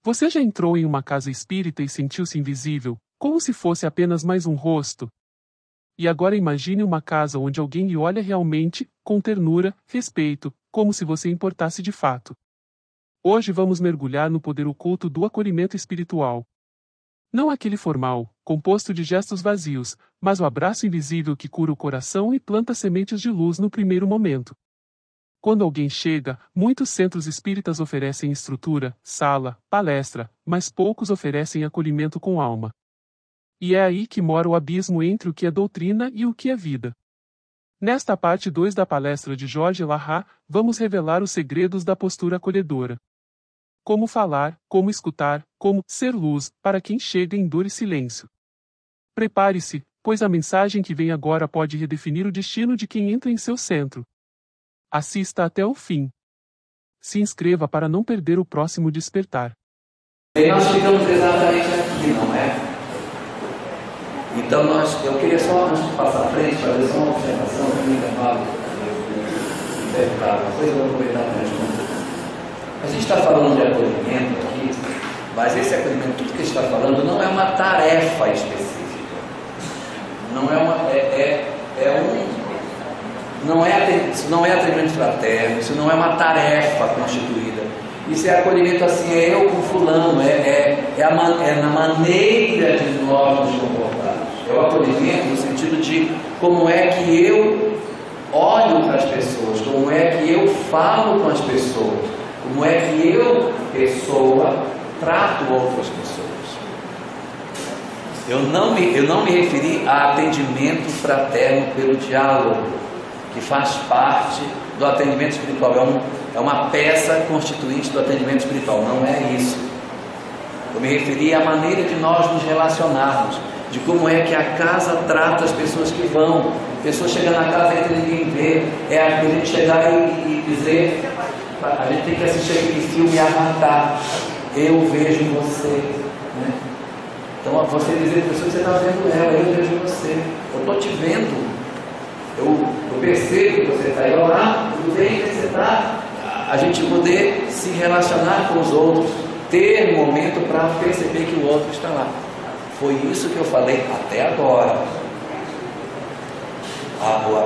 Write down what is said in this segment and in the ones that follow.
Você já entrou em uma casa espírita e sentiu-se invisível, como se fosse apenas mais um rosto? E agora imagine uma casa onde alguém lhe olha realmente, com ternura, respeito, como se você importasse de fato. Hoje vamos mergulhar no poder oculto do acolhimento espiritual. Não aquele formal, composto de gestos vazios, mas o abraço invisível que cura o coração e planta sementes de luz no primeiro momento. Quando alguém chega, muitos centros espíritas oferecem estrutura, sala, palestra, mas poucos oferecem acolhimento com alma. E é aí que mora o abismo entre o que é doutrina e o que é vida. Nesta parte 2 da palestra de Jorge Larra, vamos revelar os segredos da postura acolhedora. Como falar, como escutar, como ser luz para quem chega em dor e silêncio. Prepare-se, pois a mensagem que vem agora pode redefinir o destino de quem entra em seu centro. Assista até o fim. Se inscreva para não perder o próximo despertar. E nós ficamos exatamente aqui, não é? Então eu queria só, antes de passar à frente, fazer só uma observação que me intervalo. Depois eu vou aproveitar para responder. A gente está falando de acolhimento aqui, mas esse acolhimento, tudo que a gente está falando, não é uma tarefa específica. Não é uma. Isso não é atendimento fraterno, isso não é uma tarefa constituída. Isso é acolhimento assim, é eu com fulano, na maneira de nós nos comportarmos. É o acolhimento no sentido de como é que eu olho para as pessoas, como é que eu falo com as pessoas, como é que eu, pessoa, trato outras pessoas. Eu não me referi a atendimento fraterno pelo diálogo, que faz parte do atendimento espiritual, é uma peça constituinte do atendimento espiritual, não é isso. Eu me referi à maneira de nós nos relacionarmos, de como é que a casa trata as pessoas que vão. A pessoa chega na casa e ninguém vê, é a gente chegar e dizer, a gente tem que assistir aquele filme Avatar, eu vejo você, né? Então você dizer para a pessoa que você está vendo ela, eu vejo você, eu estou te vendo. Eu percebo que você está aí, olá, tudo bem, como você está? A gente poder se relacionar com os outros, ter um momento para perceber que o outro está lá. Foi isso que eu falei até agora.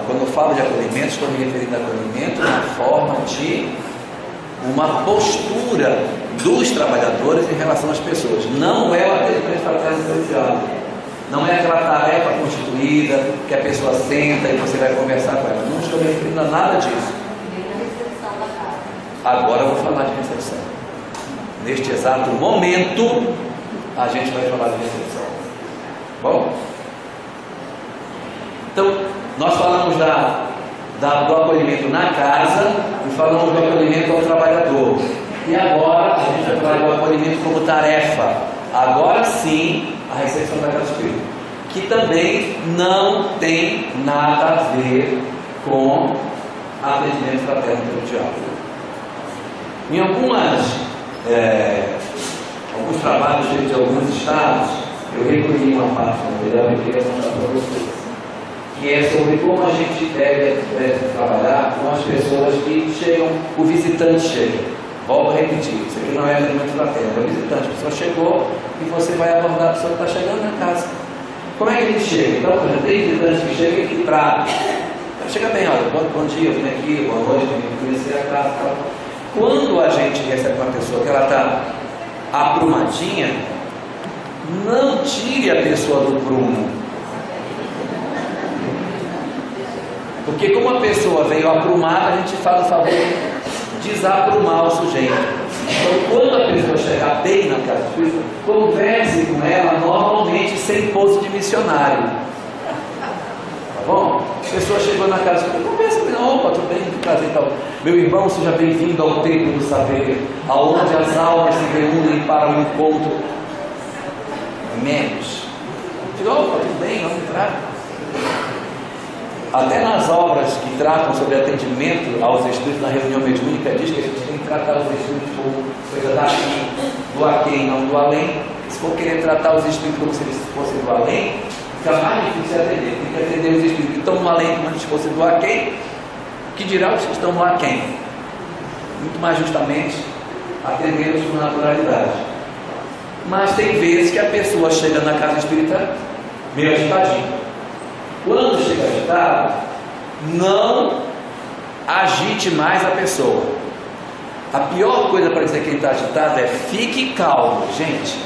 Quando eu falo de acolhimento, estou me referindo a acolhimento na forma de uma postura dos trabalhadores em relação às pessoas. Não é o atendimento fraterno social. Não é aquela tarefa constituída que a pessoa senta e você vai conversar com ela. Não estou me referindo a nada disso. Agora eu vou falar de recepção. Neste exato momento, a gente vai falar de recepção. Bom? Então, nós falamos do acolhimento na casa e falamos do acolhimento ao trabalhador. E agora a gente vai falar do acolhimento como tarefa. Agora sim, a recepção da casa espírita, que também não tem nada a ver com atendimento fraterno pelo diálogo. Em alguns trabalhos de alguns estados, eu recolhi uma parte do material e queria mostrar para vocês, que é sobre como a gente deve trabalhar com as pessoas que chegam, o visitante chega. Volto a repetir, isso aqui não é atendimento fraterno, é o visitante. A pessoa chegou e você vai abordar a pessoa que está chegando na casa. Como é que ele chega? Então, por exemplo, tem visitantes que chegam e que tratam. Chega bem, olha, bom dia, eu vim aqui, boa noite, eu vim conhecer a casa. Tal. Quando a gente recebe uma pessoa que ela está aprumadinha, não tire a pessoa do prumo. Porque como a pessoa veio aprumada, a gente faz o favor de desaprumar o sujeito. Então, quando a pessoa chegar bem na casa espírita, converse com ela normalmente sem pose de missionário. Tá bom? A pessoa chegou na casa espírita, conversa com ela, opa, tudo bem, que prazer e tal. Meu irmão, seja bem-vindo ao templo do saber, aonde as almas se reúnem para o encontro. Menos. Diga, opa, tudo bem, vamos entrar. Até nas obras que tratam sobre atendimento aos espíritos na reunião mediúnica, diz que a gente tem que tratar os espíritos como coisa daqui, do aquém, não do além. Se for querer tratar os espíritos como se eles fossem do além, fica mais difícil atender. Tem que atender os espíritos que estão no além como se eles fossem do aquém, que dirá os que estão no aquém. Muito mais justamente atendê-los com naturalidade. Mas tem vezes que a pessoa chega na casa espírita meio agitadinha. Quando chega agitado, não agite mais a pessoa. A pior coisa para dizer que ele está agitado é fique calmo, gente.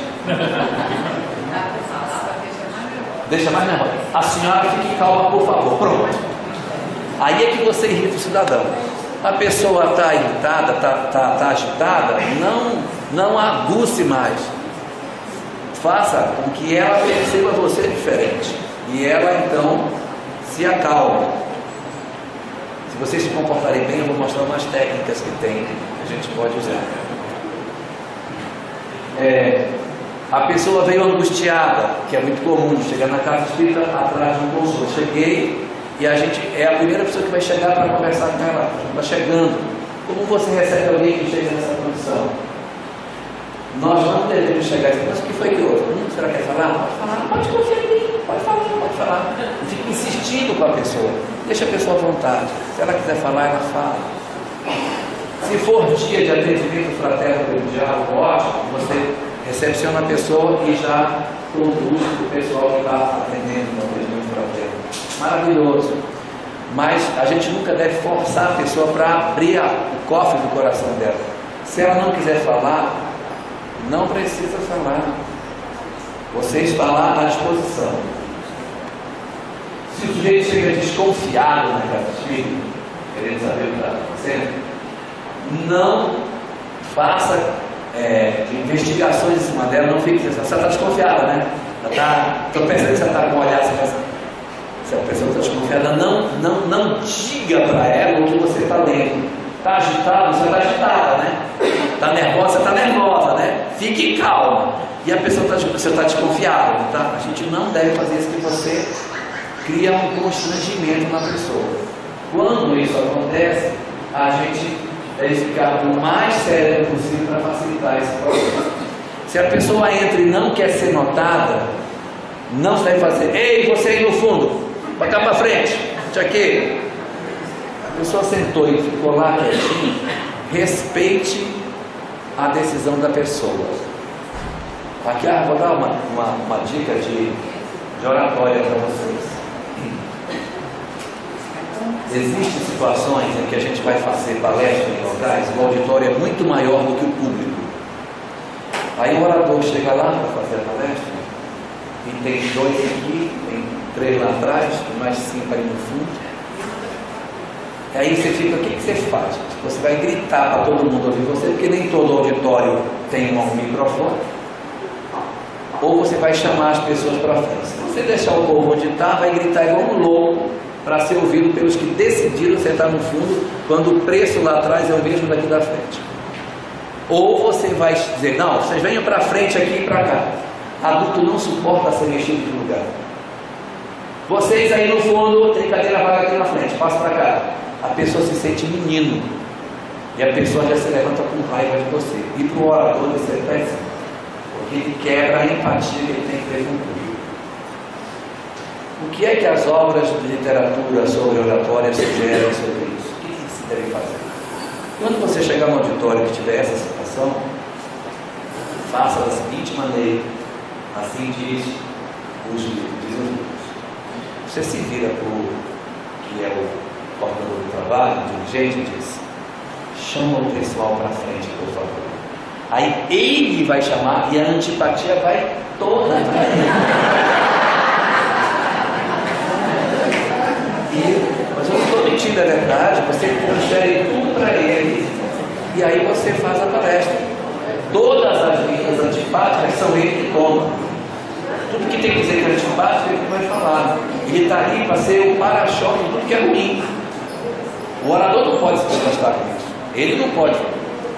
Deixa mais nervosa. A senhora fique calma, por favor. Pronto. Aí é que você irrita o cidadão. A pessoa está irritada, está agitada, não aguce mais. Faça com que ela perceba você diferente. E ela então se acalme. Se vocês se comportarem bem, eu vou mostrar umas técnicas que tem, que a gente pode usar. A pessoa veio angustiada, que é muito comum, chegar na casa espírita atrás de um consolo. Cheguei e a gente é a primeira pessoa que vai chegar para conversar com ela. Está chegando. Como você recebe alguém que chega nessa condição? Nós não devemos chegar e dizer, mas o que foi que houve? Será que quer falar? Pode falar, pode confiar em mim, pode falar. Não fique insistindo com a pessoa, deixa a pessoa à vontade. Se ela quiser falar, ela fala. Se for dia de atendimento fraterno pelo diálogo, ótimo, você recepciona a pessoa e já conduz o pessoal que está atendendo no atendimento fraterno. Maravilhoso. Mas a gente nunca deve forçar a pessoa para abrir o cofre do coração dela. Se ela não quiser falar, não precisa falar. Você está lá à disposição. Se o sujeito chega desconfiado na casa espírita, querendo saber o que está acontecendo, não faça investigações em cima dela, não fique pensando, você está desconfiada, né? Estou pensando que você está com um olhar assim, se a pessoa está desconfiada, não diga para ela o que você está lendo. Está agitado, você está agitada, né? Está nervosa, você está nervosa, né? Fique calma. E a pessoa você está desconfiada, tá? A gente não deve fazer isso, que você cria um constrangimento na pessoa. Quando isso acontece, a gente deve ficar o mais sério possível para facilitar esse processo. Se a pessoa entra e não quer ser notada, não se deve fazer, ei, você aí no fundo, vai cá para frente, isso aqui. A pessoa sentou e ficou lá quietinho, respeite a decisão da pessoa. Aqui vou dar uma dica de oratória para vocês. Existem situações em que a gente vai fazer palestra em locais, o auditório é muito maior do que o público. Aí o orador chega lá para fazer a palestra e tem 2 aqui, tem 3 lá atrás, mais 5 aí no fundo. Aí você fica, o que você faz? Você vai gritar para todo mundo ouvir você, porque nem todo auditório tem um microfone. Ou você vai chamar as pessoas para frente. Se você deixar o povo onde está, vai gritar igual um louco para ser ouvido pelos que decidiram sentar no fundo, quando o preço lá atrás é o mesmo daqui da frente. Ou você vai dizer, não, vocês venham para frente aqui e para cá. Adulto não suporta ser mexido de lugar. Vocês aí no fundo, tem cadeira vaga aqui na frente, passa para cá. A pessoa se sente menino e a pessoa já se levanta com raiva de você. E para o orador isso é péssimo, porque ele quebra a empatia que ele tem que ter com o público. O que é que as obras de literatura sobre oratória sugerem sobre isso? O que se deve fazer? Quando você chegar no auditório que tiver essa situação, faça da seguinte maneira, assim diz os livros. Você se vira para o que é o coordenador do trabalho, o dirigente, e diz, chama o pessoal para frente, por favor. Aí ele vai chamar e a antipatia vai toda para ele. Mas eu não estou mentindo, é verdade. Você transfere tudo para ele e aí você faz a palestra. Todas as linhas antipáticas são ele que toma. Tudo que tem que dizer que é antipático, ele vai falar. Ele está ali para ser o para-choque de tudo que é ruim. O orador não pode se desgastar com isso. Ele não pode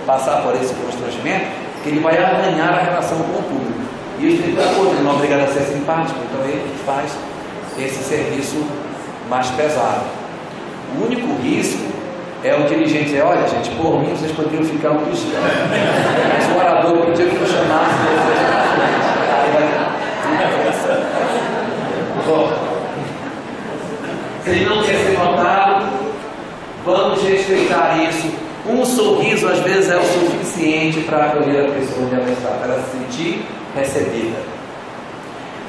passar por esse constrangimento, porque ele vai arranhar a relação com o público. E isso ele não é obrigado a ser simpático, então ele faz esse serviço mais pesado. O único risco é o dirigente dizer, olha gente, por mim vocês poderiam ficar um piscando. Mas o orador pediu que eu chamasse vocês para frente. Bom, se ele não quer ser notado, vamos respeitar isso. Um sorriso às vezes é o suficiente para acolher a pessoa onde ela está, para ela se sentir recebida.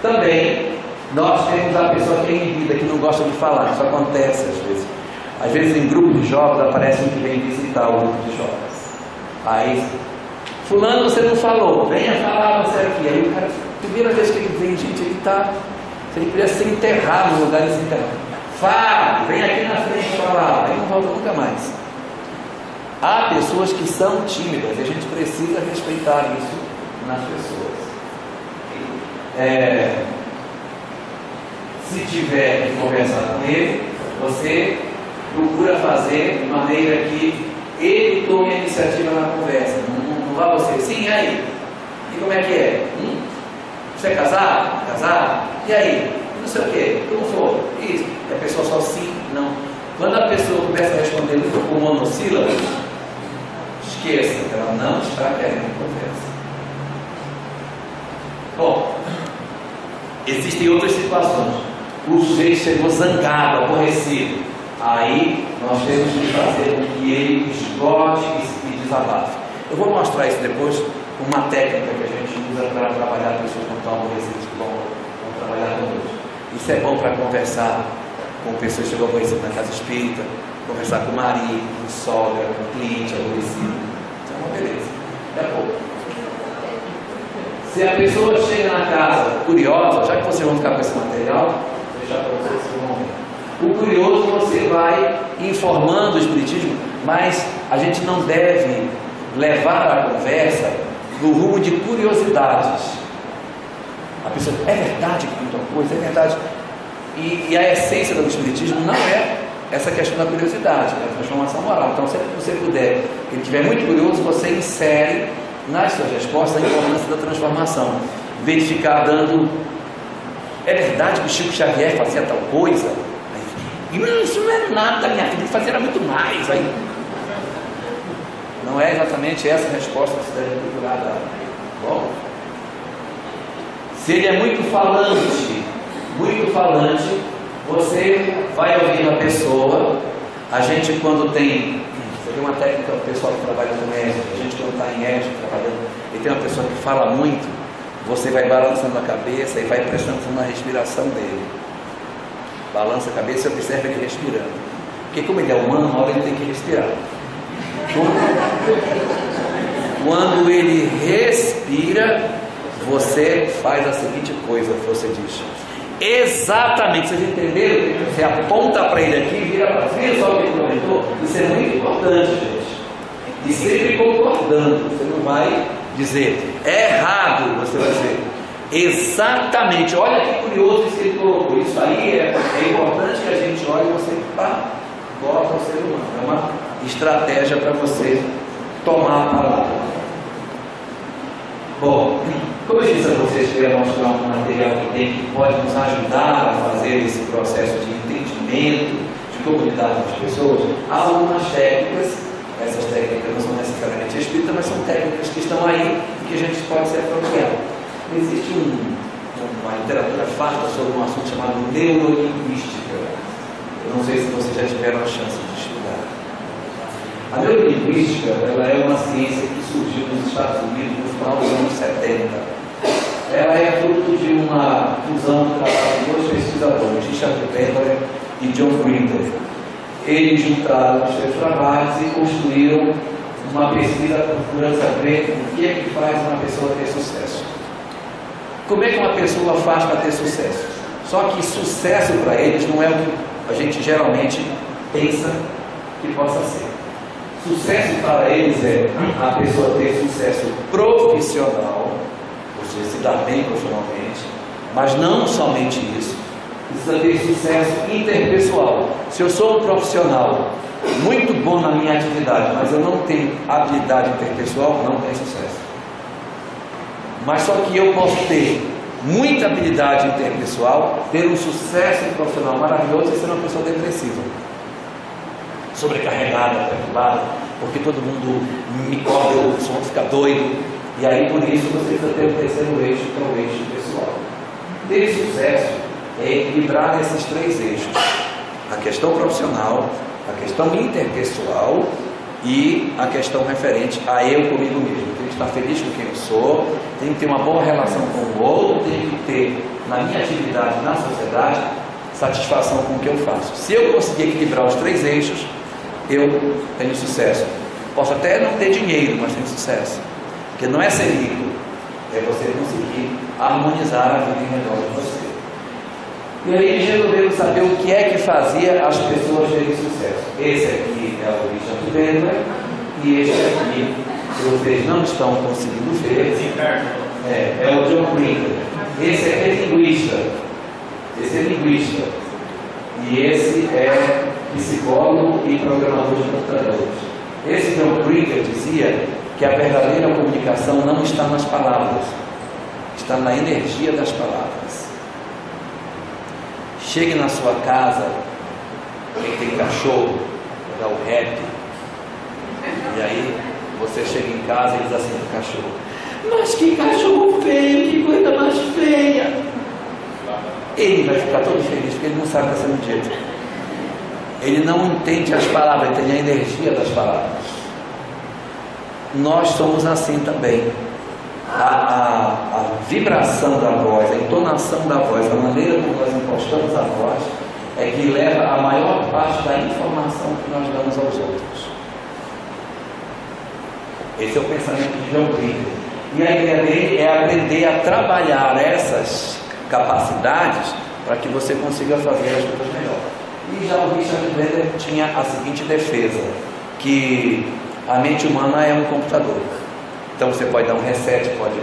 Também, nós temos a pessoa que é inibida, que não gosta de falar. Isso acontece às vezes. Às vezes em grupo de jovens aparece um que vem visitar o grupo de jovens. Aí, fulano, você não falou, venha falar você aqui. Aí o cara, primeira vez que ele vem, gente, ele podia ser enterrado no lugar de se enterrar. Fala, vem aqui na frente falar. Aí não volta nunca mais. Há pessoas que são tímidas e a gente precisa respeitar isso nas pessoas. Se tiver que conversar com ele, você procura fazer de maneira que ele tome a iniciativa na conversa. Não vá você, sim, e aí? E como é que é? Você é casado? Casado? E aí? Não sei o quê. Como for? Isso. E a pessoa só sim, não. Quando a pessoa começa a responder com monossílabos, esqueça, ela não está querendo conversa. Bom, existem outras situações. O sujeito chegou zangado, aborrecido. Aí nós temos que fazer com que ele esgote e desabafe. Eu vou mostrar isso depois com uma técnica que a gente usa para trabalhar pessoas que estão aborrecidas, que vão trabalhar conosco. Isso é bom para conversar com pessoas que chegam aborrecidas na casa espírita, conversar com o marido, com sogra, com cliente aborrecido. Isso é uma beleza. É pouco. Se a pessoa chega na casa curiosa, já que vocês vão ficar com esse material, vou deixar para vocês esse momento. O curioso você vai informando o Espiritismo, mas a gente não deve levar a conversa no rumo de curiosidades. A pessoa, é verdade que tem tal coisa, é verdade. E a essência do Espiritismo não é essa questão da curiosidade, é a transformação moral. Então, sempre que você puder, que ele estiver muito curioso, você insere nas suas respostas a importância da transformação. Em vez de ficar dando, é verdade que o Chico Xavier fazia tal coisa? Isso não é nada, minha filha, ele fazia era muito mais. Aí, não é exatamente essa a resposta que você deve procurar dar. Bom, se ele é muito falante, você vai ouvir a pessoa. A gente quando tem, você tem uma técnica do pessoal que trabalha com ESG, a gente quando está em ESG trabalhando, e tem uma pessoa que fala muito, você vai balançando a cabeça e vai prestando atenção na respiração dele. Balança a cabeça e observa ele respirando. Porque como ele é humano, uma hora ele tem que respirar. Quando ele respira, você faz a seguinte coisa, você diz. Exatamente, vocês entenderam? Você aponta para ele aqui e vira para cima, só o que ele comentou. Isso é muito importante, gente. E sempre concordando. Você não vai dizer, é errado, você vai dizer. Exatamente, olha que curioso isso que ele colocou. Isso aí é importante que a gente olhe e você bota o ser humano. É uma estratégia para você tomar a palavra. Bom, como eu disse a vocês que eu ia mostrar um material que pode nos ajudar a fazer esse processo de entendimento, de como lidar com as pessoas, há algumas técnicas. Essas técnicas não são necessariamente espíritas, mas são técnicas que estão aí e que a gente pode se apropriar. Existe uma literatura farta sobre um assunto chamado neurolinguística. Eu não sei se vocês já tiveram a chance de estudar. A neurolinguística, ela é uma ciência que surgiu nos Estados Unidos no final dos anos 70. Ela é fruto de uma fusão do trabalho de dois pesquisadores, Richard Bandler e John Grinder. Eles juntaram os seus trabalhos e construíram uma pesquisa procurando saber o que é que faz uma pessoa ter sucesso. Como é que uma pessoa faz para ter sucesso? Só que sucesso para eles não é o que a gente geralmente pensa que possa ser. Sucesso para eles é a pessoa ter sucesso profissional, ou seja, se dar bem profissionalmente, mas não somente isso, precisa ter sucesso interpessoal. Se eu sou um profissional muito bom na minha atividade, mas eu não tenho habilidade interpessoal, não tenho sucesso. Mas só que eu posso ter muita habilidade interpessoal, ter um sucesso profissional maravilhoso e ser uma pessoa depressiva, sobrecarregada, perturbada, porque todo mundo me cobra, eu só vou ficar doido. E aí por isso você precisa ter o terceiro eixo, que é o eixo pessoal. Ter sucesso é equilibrar esses três eixos: a questão profissional, a questão interpessoal e a questão referente a eu comigo mesmo. estar feliz com quem eu sou, tenho que ter uma boa relação com o outro, tenho que ter, na minha atividade, na sociedade, satisfação com o que eu faço. Se eu conseguir equilibrar os 3 eixos, eu tenho sucesso. Posso até não ter dinheiro, mas tenho sucesso. Porque não é ser rico, é você conseguir harmonizar a vida em redor de você. E aí eles resolveram saber o que é que fazia as pessoas terem sucesso. Esse aqui é o Richard Bandler, e este aqui, que vocês não estão conseguindo ver, é o John Brinker. Esse aqui é linguista. Esse é linguista. E esse é psicólogo e programador de computadores. Esse John Brinker dizia que a verdadeira comunicação não está nas palavras, está na energia das palavras. Chegue na sua casa, quem tem cachorro, dá o rap, e aí você chega em casa e diz assim pro cachorro: mas que cachorro feio, que coisa mais feia. Ele vai ficar todo feliz porque ele não sabe o que está sendo dito. Ele não entende as palavras, ele tem a energia das palavras. Nós somos assim também. A vibração da voz, a entonação da voz, a maneira como nós impostamos a voz é que leva a maior parte da informação que nós damos aos outros. Esse é o pensamento de John Brinker. E a ideia dele é aprender a trabalhar essas capacidades para que você consiga fazer as coisas melhor. E já o Richard Bandler tinha a seguinte defesa, que a mente humana é um computador. Então você pode dar um reset, pode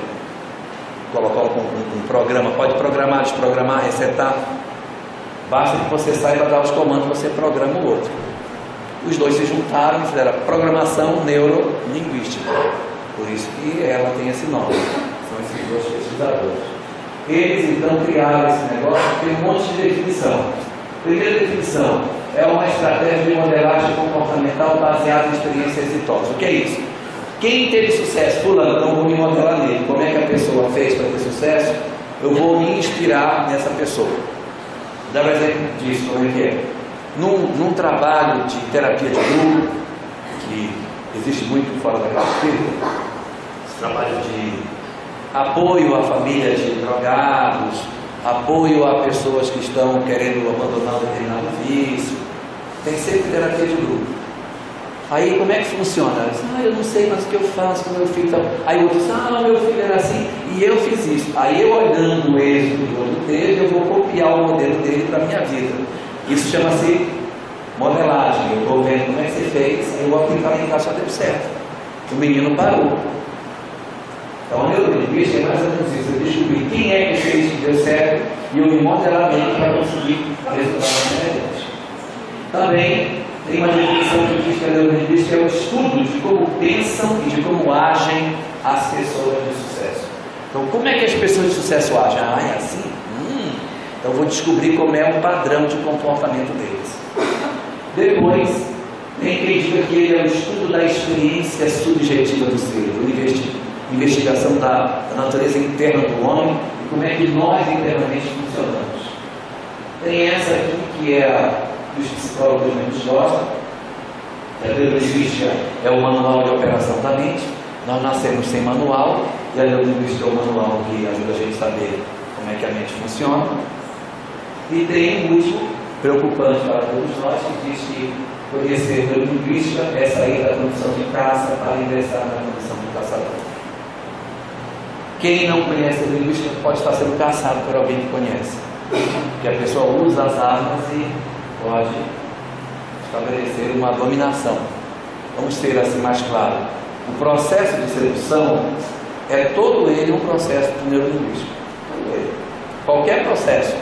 colocar um programa, pode programar, desprogramar, resetar. Basta que você saiba dar os comandos, você programa o outro. Os dois se juntaram e fizeram programação neurolinguística. Por isso que ela tem esse nome. São esses 2 pesquisadores. Eles então criaram esse negócio, tem um monte de definição. Primeira definição: é uma estratégia de modelagem comportamental baseada em experiência exitosa. O que é isso? Quem teve sucesso? Fulano, então vou me modelar nele. Como é que a pessoa fez para ter sucesso? Eu vou me inspirar nessa pessoa. Dá um exemplo disso, como é que é? Num trabalho de terapia de grupo, que existe muito fora da casa espírita, esse trabalho de apoio à família de drogados, apoio a pessoas que estão querendo abandonar um determinado vício, tem sempre terapia de grupo. Aí como é que funciona? Eu não sei mais o que eu faço com meu filho. Então, aí o outro diz: meu filho era assim e eu fiz isso. Aí eu, olhando o êxito do outro dele, eu vou copiar o modelo dele para a minha vida. Isso chama-se modelagem. Eu estou vendo como é que você fez, aí eu vou aplicar lá em casa, já deu certo. O menino parou. Então a neurolinguística é mais ou menos isso. Eu descobri quem é que fez isso que deu certo e eu me modelar nele para conseguir resultados diferentes. Também tem uma definição que diz que a neurolinguística é o estudo de como pensam e de como agem as pessoas de sucesso. Então, como é que as pessoas de sucesso agem? É assim? Então, eu vou descobrir como é o padrão de comportamento deles. Depois, tem quem diga que ele é o estudo da experiência subjetiva do ser, investigação da natureza interna do homem e como é que nós internamente funcionamos. Tem essa aqui que é a dos psicólogos menos gostam. A neurolinguística é o manual de operação da mente. Nós nascemos sem manual e a neurolinguística é o manual que ajuda a gente a saber como é que a mente funciona. E tem um último, preocupante para todos nós, que diz que conhecer neurolinguística é sair da condição de caça para ingressar na condição de caçador. Quem não conhece a neurolinguística pode estar sendo caçado por alguém que conhece, porque a pessoa usa as armas e pode estabelecer uma dominação. Vamos ser assim mais claro. O processo de sedução é todo ele um processo de neurolinguística. Todo ele. Qualquer processo.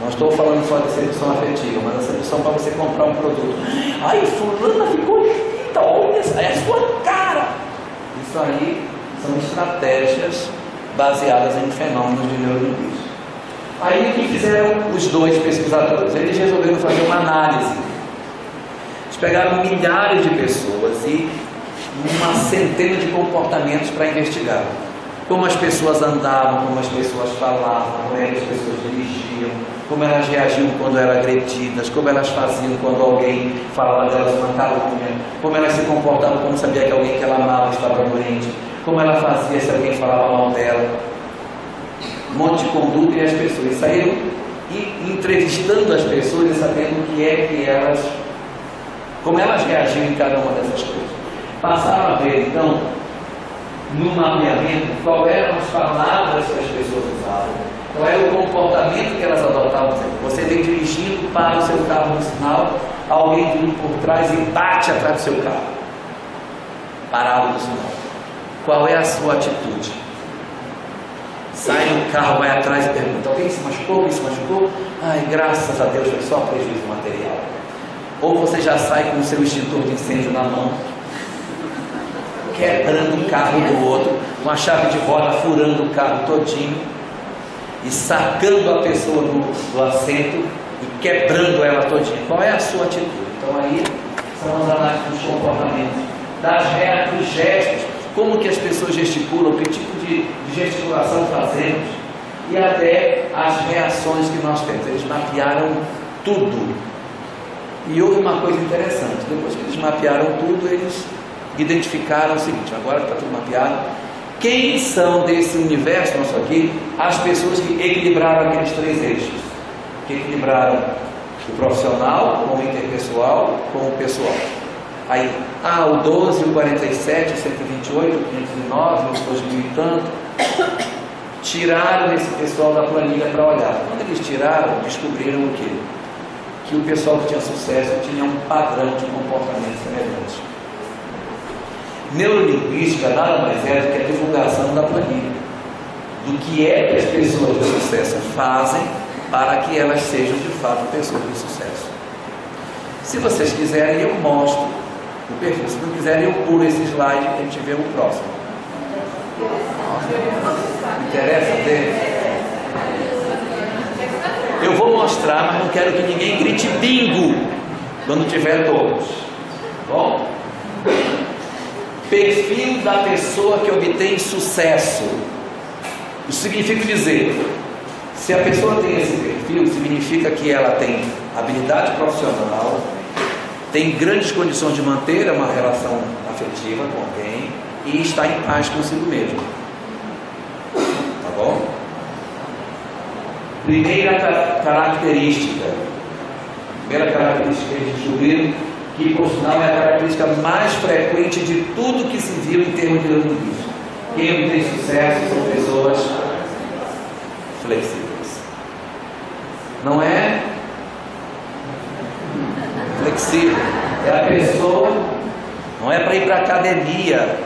Não estou falando só de sedução afetiva, mas a sedução para você comprar um produto. Fulana ficou linda, olha, é a sua cara. Isso aí são estratégias baseadas em fenômenos de neurolinguística. Aí o que fizeram os 2 pesquisadores? Eles resolveram fazer uma análise. Eles pegaram milhares de pessoas e uma centena de comportamentos para investigar. Como as pessoas andavam, como as pessoas falavam, como é que as pessoas dirigiam, como elas reagiam quando eram agredidas, como elas faziam quando alguém falava delas uma calúnia, como elas se comportavam quando sabia que alguém que ela amava estava doente, como ela fazia se alguém falava mal dela, um monte de conduta, e as pessoas saíram entrevistando as pessoas e sabendo o que é que elas, como elas reagiam em cada uma dessas coisas. Passaram a ver, então, no mapeamento, qual eram as palavras que as pessoas usavam, qual era o comportamento que elas adotavam. Você vem dirigindo para o seu carro no sinal, alguém vindo por trás e bate atrás do seu carro, parado no sinal. Qual é a sua atitude? Sai do carro, vai atrás e pergunta: alguém se machucou? Alguém se machucou? Ai, graças a Deus, foi só prejuízo material. Ou você já sai com o seu extintor de incêndio na mão, quebrando o carro do outro, com a chave de roda furando o carro todinho e sacando a pessoa do assento e quebrando ela todinha. Qual é a sua atitude? Então aí são as análises dos comportamentos, dos gestos, como que as pessoas gesticulam, que tipo de gesticulação fazemos, e até as reações que nós temos. Eles mapearam tudo. E houve uma coisa interessante: depois que eles mapearam tudo, eles identificaram o seguinte: agora que está tudo mapeado, quem são desse universo nosso aqui as pessoas que equilibraram aqueles três eixos, que equilibraram o profissional com o interpessoal com o pessoal. Aí, o 12, o 47, o 128, o 509, o 2000 e tanto, tiraram esse pessoal da planilha para olhar. Quando eles tiraram, descobriram o quê? Que o pessoal que tinha sucesso tinha um padrão de comportamento semelhante. Neurolinguística nada mais é do que a divulgação da planilha, do que é que as pessoas de sucesso fazem para que elas sejam de fato pessoas de sucesso. Se vocês quiserem, eu mostro o perfil. Se não quiserem, eu pulo esse slide e a gente vê o próximo. Interessa ver? Eu vou mostrar, mas não quero que ninguém grite bingo quando tiver todos. Bom? Perfil da pessoa que obtém sucesso. Isso significa dizer, se a pessoa tem esse perfil, significa que ela tem habilidade profissional, tem grandes condições de manter uma relação afetiva com alguém e está em paz consigo mesmo. Tá bom? Primeira característica que eles descobriram, que por sinal é a característica mais frequente de tudo que se viu em termos de neurolinguística. Quem tem sucesso são pessoas flexíveis. Não é flexível, é a pessoa, não é para ir para a academia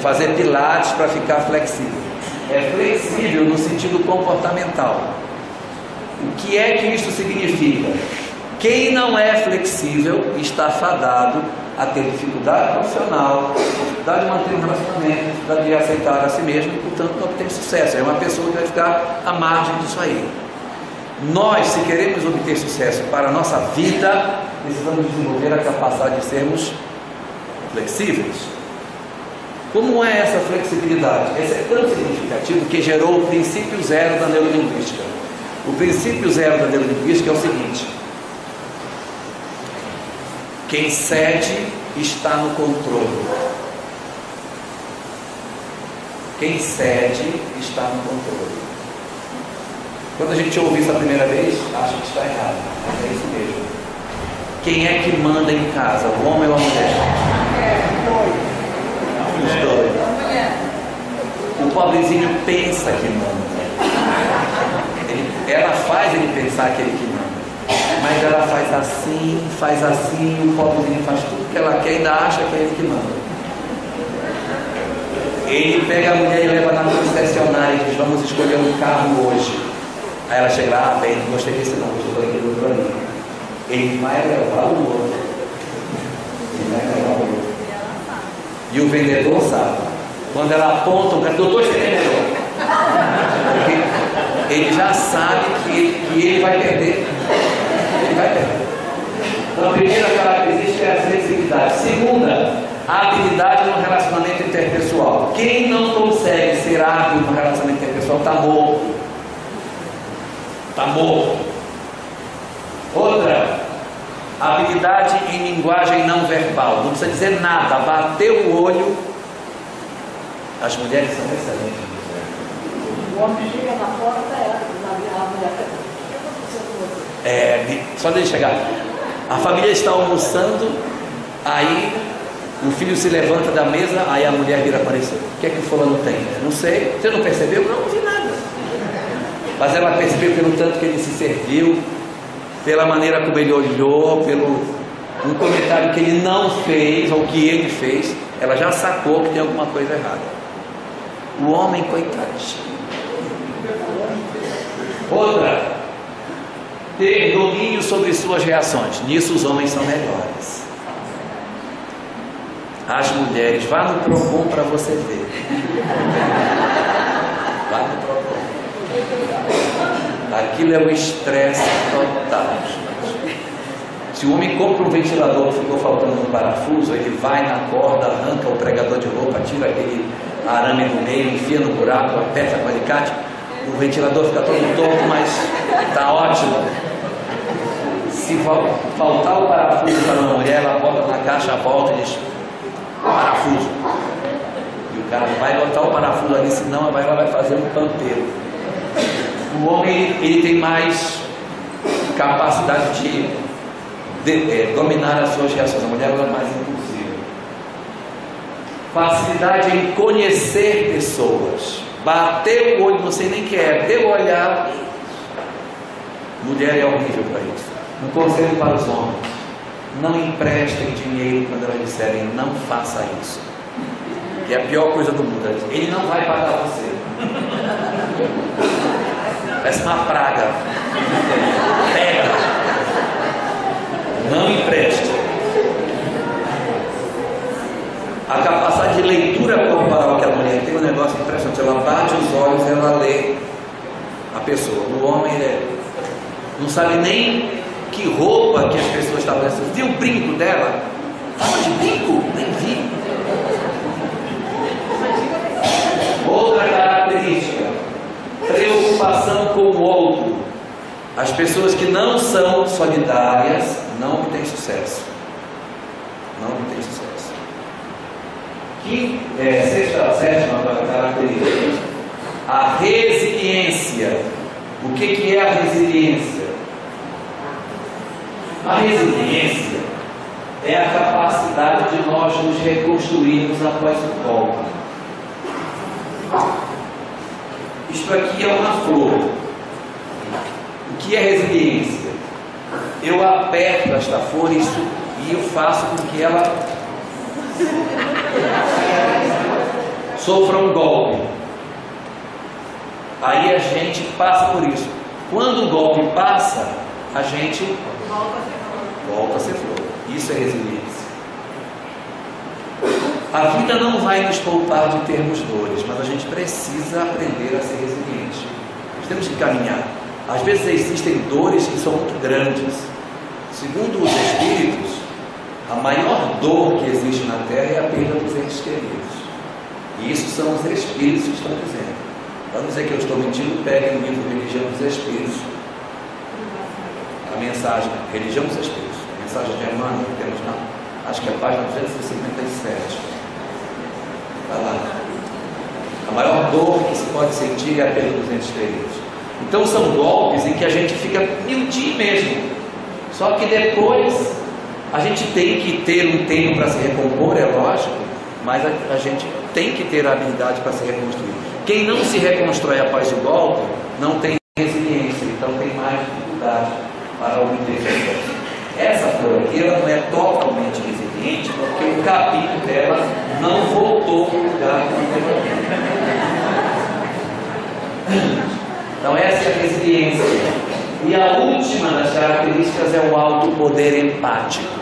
fazer pilates para ficar flexível. É flexível no sentido comportamental. O que é que isso significa? Quem não é flexível está fadado a ter dificuldade profissional, dificuldade de manter um relacionamento, dificuldade de aceitar a si mesmo e, portanto, não obtém sucesso. É uma pessoa que vai ficar à margem disso aí. Nós, se queremos obter sucesso para a nossa vida, precisamos desenvolver a capacidade de sermos flexíveis. Como é essa flexibilidade? Esse é tão significativo que gerou o princípio zero da neurolinguística. O princípio zero da neurolinguística é o seguinte: quem cede está no controle. Quem cede está no controle. Quando a gente ouve isso a primeira vez, acha que está errado. Mas é isso mesmo. Quem é que manda em casa, o homem ou a mulher? Os dois. O pobrezinho pensa que manda. Ela faz ele pensar que ele que manda. Mas ela faz assim, o pobrezinho faz tudo que ela quer e ainda acha que é ele que manda. Ele pega a mulher e leva na concessionária e diz: vamos escolher um carro hoje. Aí ela chega lá: bem, não gostei desse não, gostei daquele outro ali. Ele vai levar o outro. E o vendedor sabe. Quando ela aponta, o cara: doutor, você tem melhor. Porque ele já sabe que ele vai perder. Ele vai perder. Então, a primeira característica é a flexibilidade. Segunda, a habilidade no relacionamento interpessoal. Quem não consegue ser hábil no relacionamento interpessoal está morto. Está morto. Outra, habilidade em linguagem não verbal. Não precisa dizer nada. Bateu o olho, As mulheres são excelentes. O homem chega na porta, a mulher. Só deixa chegar. A família está almoçando, aí o filho se levanta da mesa, aí a mulher vira para ele: o que é que o fulano tem? Não sei. Você não percebeu? Não vi nada. Mas ela percebeu pelo tanto que ele se serviu, pela maneira como ele olhou, pelo um comentário que ele não fez, ou que ele fez, ela já sacou que tem alguma coisa errada. O homem, coitadinho. Outra, ter domínio sobre suas reações. Nisso os homens são melhores. As mulheres, vá no Procon para você ver. Vá no Procon. Aquilo é um estresse total. Se o homem compra um ventilador que ficou faltando um parafuso, ele vai na corda, arranca o pregador de roupa, tira aquele arame do meio, enfia no buraco, aperta com alicate, o ventilador fica todo torto, mas está ótimo. Se faltar o parafuso para uma mulher, ela bota na caixa, volta e diz: parafuso. E o cara vai botar o parafuso ali, senão ela vai fazer um panteiro. O homem, ele tem mais capacidade de dominar as suas reações. A mulher é mais impulsiva. Facilidade em conhecer pessoas. Bater o olho, não sei nem o que é, deu olhar. Mulher é horrível para isso. Um conselho para os homens: não emprestem dinheiro quando elas disserem não faça isso, que é a pior coisa do mundo. Ele não vai pagar você. Parece uma praga. Pega. Não empreste. A capacidade de leitura corporal que a mulher tem, um negócio impressionante. Ela bate os olhos e ela lê a pessoa. O homem, ele não sabe nem que roupa que as pessoas estavam vestindo. Viu o brinco dela? Fala de brinco? Nem vi. Outra característica: preocupação com o outro. As pessoas que não são solidárias não obtêm sucesso. Não obtêm sucesso. Sétima característica: a resiliência. O que é a resiliência? A resiliência é a capacidade de nós nos reconstruirmos após o golpe. Isto aqui é uma flor. O que é resiliência? Eu aperto esta flor e eu faço com que ela sofra um golpe. Aí a gente passa por isso. Quando o golpe passa, a gente volta a ser flor. Isso é resiliência. A vida não vai nos poupar de termos dores, mas a gente precisa aprender a ser resiliente. Nós temos que caminhar. Às vezes existem dores que são muito grandes. Segundo os espíritos, a maior dor que existe na Terra é a perda dos entes queridos. E isso são os espíritos que estão dizendo. Para não dizer que eu estou mentindo, peguem o livro Religião dos Espíritos. A mensagem, Religião dos Espíritos. A mensagem de Emmanuel, que temos na, acho que é a página 257. Está lá. A maior dor que se pode sentir é a perda dos entes queridos. Então são golpes em que a gente fica miudinho mesmo. Só que depois a gente tem que ter um tempo para se recompor, é lógico, mas a gente tem que ter a habilidade para se reconstruir. Quem não se reconstrói após o golpe não tem resiliência, então tem mais dificuldade para obter sucesso. Essa flor aqui, ela não é totalmente resiliente porque o capim dela não voltou para o lugar que não teve. Então essa é a resiliência. E a última das características é o alto poder empático.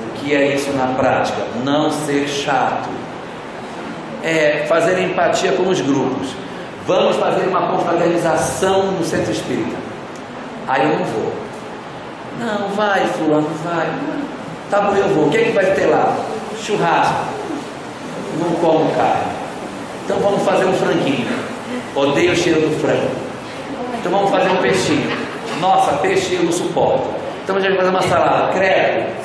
O que é isso na prática? Não ser chato. É fazer empatia com os grupos. Vamos fazer uma confraternização no centro espírita. Aí eu não vou. Não, vai fulano, vai. Tá bom, eu vou. O que é que vai ter lá? Churrasco. Não como carne. Então vamos fazer um franguinho. Odeio o cheiro do frango. Então vamos fazer um peixinho. Nossa, peixe eu não suporto. Então a gente vai fazer uma salada. Credo.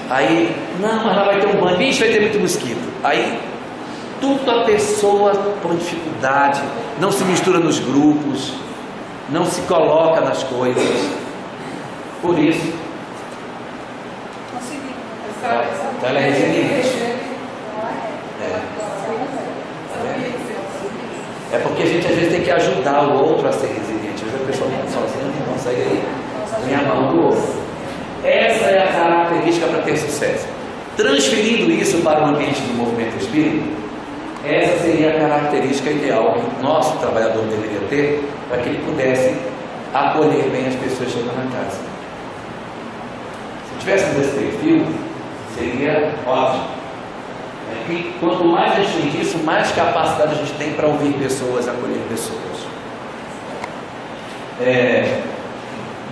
Aí, não, mas lá vai ter um banho, vai ter muito mosquito. Aí, tudo a pessoa com dificuldade, não se mistura nos grupos, não se coloca nas coisas. Por isso, ela é resiliente. É porque a gente às vezes tem que ajudar o outro a ser resiliente. Às vezes a pessoa não sozinha não consegue aí ganhar a mão do outro. Essa é a característica para ter sucesso. Transferindo isso para o ambiente do movimento espírita, essa seria a característica ideal que o nosso trabalhador deveria ter para que ele pudesse acolher bem as pessoas chegando na casa. Se tivéssemos esse perfil, seria ótimo. E quanto mais a gente tem disso, mais capacidade a gente tem para ouvir pessoas, acolher pessoas.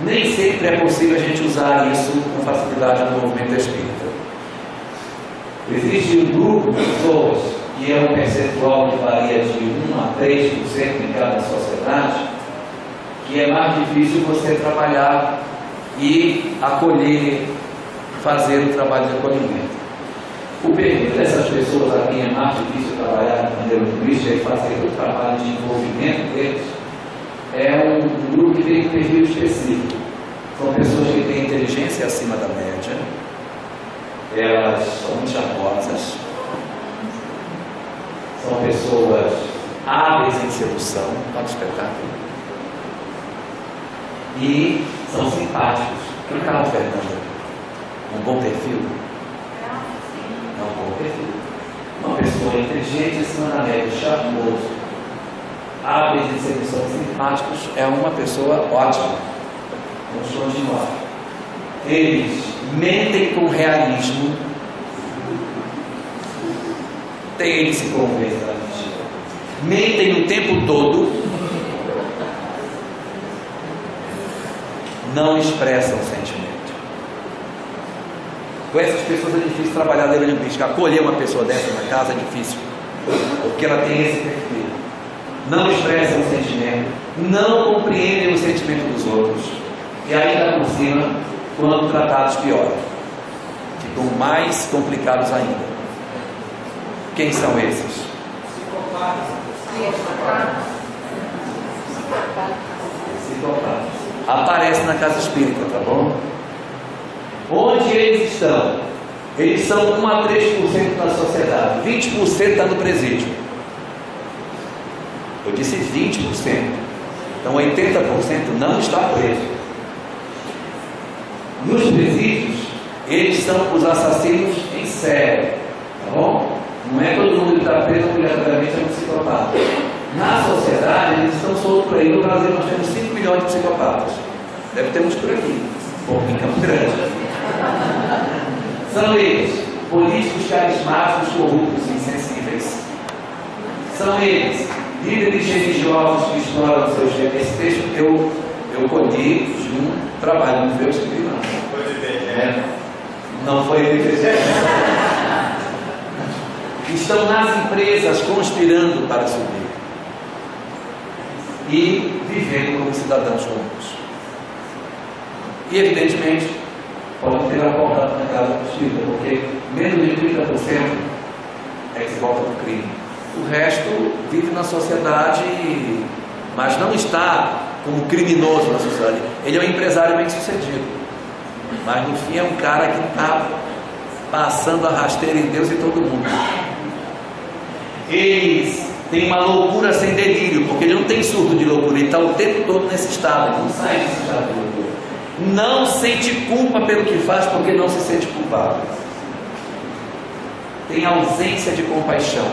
Nem sempre é possível a gente usar isso com facilidade no movimento espírita. Existe um grupo de pessoas que é um percentual que varia de 1 a 3% em cada sociedade, que é mais difícil você trabalhar e acolher, fazer o trabalho de acolhimento. O perfil dessas pessoas a quem é mais difícil trabalhar de maneira turística e fazer o trabalho de envolvimento deles é um grupo que tem um perfil específico. São pessoas que têm inteligência acima da média, elas são muito charmosas, são pessoas hábeis em sedução, para o espetáculo, e são simpáticos. Que tal, Fernanda? Um bom perfil? É um bom perfil. Uma pessoa inteligente acima da média, charmoso, hábeis em sedução, simpáticos, é uma pessoa ótima. Vamos continuar. Eles mentem com realismo. Eles se convencem da mentira. Mentem o tempo todo. Não expressam sentimento. Com essas pessoas é difícil trabalhar na linguística. Acolher uma pessoa dessa na casa é difícil, porque ela tem esse perfil. Não expressam o sentimento, não compreendem o sentimento dos outros, e ainda por cima, quando tratados, pior, ficam mais complicados ainda. Quem são esses? Psicopatas. Aparece na casa espírita, tá bom? Onde eles estão? Eles são 1 a 3% da sociedade, 20% está no presídio. Eu disse 20%. Então 80% não está preso. Nos presídios, eles são os assassinos em série, tá bom? Não é todo mundo que está preso obrigatoriamente é um psicopata. Na sociedade, eles estão soltos aí. No Brasil nós temos 5 milhões de psicopatas. Deve ter uns por aqui, em Campo Grande. São eles, políticos carismáticos, corruptos, insensíveis. São eles, líderes religiosos que exploram seus bens. Esse texto eu colhi de um trabalho, não foi eu que escrevi, não. Não foi ele que fez. Estão nas empresas conspirando para subir e vivendo como cidadãos comuns. E evidentemente podem ter acordado na casa do espírita, porque menos de 30% é que se volta para o crime. O resto vive na sociedade, mas não está como criminoso na sociedade. Ele é um empresário bem sucedido, mas no fim é um cara que está passando a rasteira em Deus e todo mundo. Eles têm uma loucura sem delírio, porque ele não tem surto de loucura, ele está o tempo todo nesse estado, ele não sai desse estado de loucura. Não sente culpa pelo que faz, porque não se sente culpado. Tem ausência de compaixão.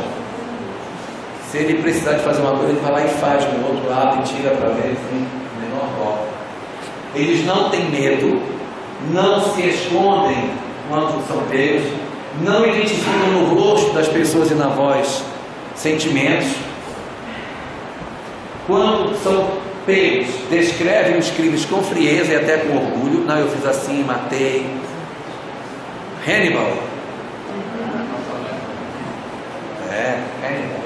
Se ele precisar de fazer uma coisa, ele vai lá e faz, o outro lado e tira para ver sem menor dó. Eles não têm medo, não se escondem quando são pegos, não identificam no rosto das pessoas e na voz sentimentos. Quando são pegos, descrevem os crimes com frieza e até com orgulho. Não, eu fiz assim, matei. Hannibal. Hannibal.